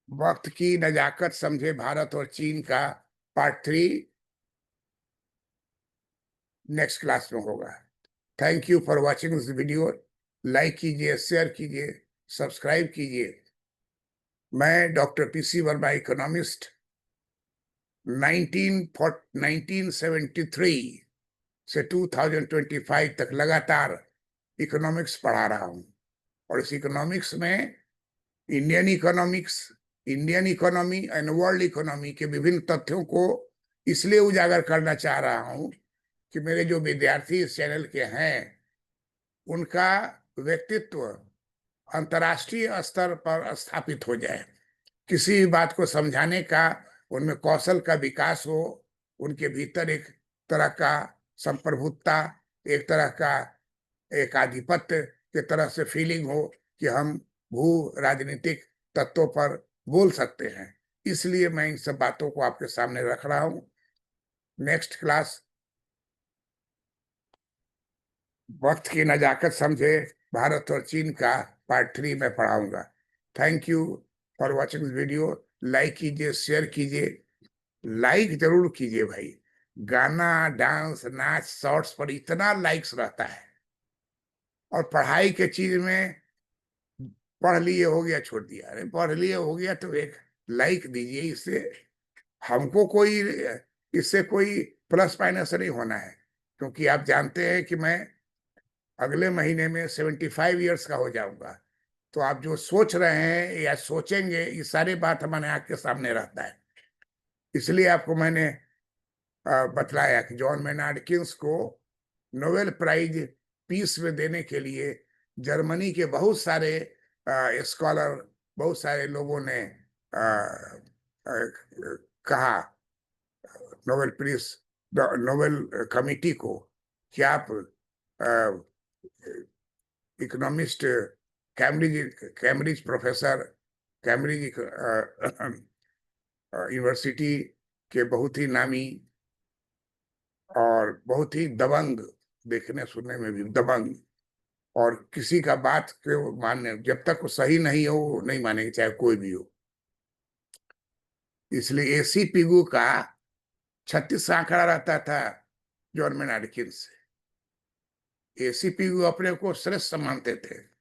वक्त की नजाकत समझे भारत और चीन का पार्ट 3 नेक्स्ट क्लास में होगा। Thank you for watching this video. Like कीजिए, शेयर कीजिए, सब्सक्राइब कीजिए। मैं डॉक्टर पीसी वर्मा, इकोनॉमिस्ट, 1973 से 2025 तक लगातार इकोनॉमिक्स पढ़ा रहा हूं। और इस इकोनॉमिक्स में Indian economy and world economy के विभिन्न तथ्यों को इसलिए उजागर करना चाह रहा हूं कि मेरे जो विद्यार्थी इस चैनल के हैं, उनका व्यक्तित्व अंतर्राष्ट्रीय स्तर पर स्थापित हो जाए, किसी भी बात को समझाने का उनमें कौशल का विकास हो, उनके भीतर एक तरह का संप्रभुता, एक तरह का एक आधिपत्य के तरह से फीलिंग हो कि हम भू राजनीतिक तत्वों पर बोल सकते हैं। इसलिए मैं इन सब बातों को आपके सामने रख रहा हूं। नेक्स्ट क्लास वक्त की नजाकत समझे भारत और चीन का पार्ट 3 में पढ़ाऊंगा। Thank you for watching this video. Like कीजिए, शेयर कीजिए, लाइक जरूर कीजिए भाई। गाना, डांस, नाच, शॉर्ट्स पर इतना लाइक्स रहता है, और पढ़ाई के चीज में पढ़ लिए हो गया, छोड़ दिया। अरे पढ़ लिए हो गया तो एक लाइक दीजिए। इससे हमको कोई, इससे कोई प्लस माइनस नहीं होना है, क्योंकि आप जानते हैं कि मैं अगले महीने में 75 इयर्स का हो जाऊंगा। तो आप जो सोच रहे हैं या सोचेंगे, ये सारी बात हमारे आंख के सामने रहता है। इसलिए आपको मैंने बतलाया कि जॉन मेनार्ड किन्स को नोबेल प्राइज पीस में देने के लिए जर्मनी के बहुत सारे स्कॉलर, बहुत सारे लोगों ने कहा नोबेल प्राइज, नोबेल कमिटी को कि आप economist, Cambridge professor, Cambridge university के बहुत ही नामी और बहुत ही दबंग, देखने सुनने में भी दबंग, और किसी का बात के मानने, जब तक वो सही नहीं हो वो नहीं मानेंगे, चाहे कोई भी हो। इसलिए एसी पिगू का 36 आंकड़ा रहता था जॉन मेनार्ड किन्स से। एसी पिगू अपने को श्रेष्ठ मानते थे,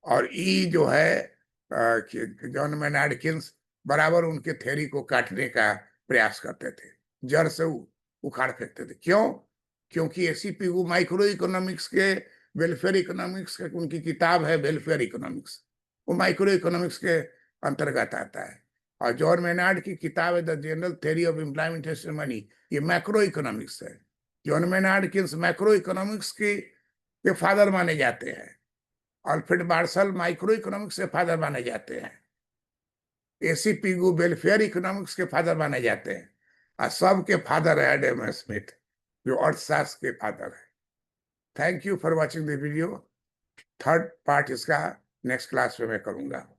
और ई जो है जॉन मेनार्ड किन्स बराबर उनके थ्योरी को काटने का प्रयास करते थे, जड़ से उखाड़ फेंकते थे। क्यों? क्योंकि एसी पिगू माइक्रो इकोनॉमिक्स के, वेलफेयर इकोनॉमिक्स के, उनकी किताब है वेलफेयर इकोनॉमिक्स, वो माइक्रो इकोनॉमिक्स के अंतर्गत आता है। और जॉन मेनार्ड की किताब है the general theory of implementation money, ये मैक्रो इकोनॉमिक्स है। John Maynard Keynes macro economics के फादर माने जाते हैं, अल्फ्रेड मार्शल माइक्रो इकोनॉमिक्स के फादर माने जाते हैं, एसी पिगू वेलफेयर इकोनॉमिक्स के फादर माने जाते हैं, और सबके फादर है एडम स्मिथ, जो अर्थशास्त्र के फादर है। Thank you for watching the video. Third part इसका नेक्स्ट क्लास में मैं करूंगा।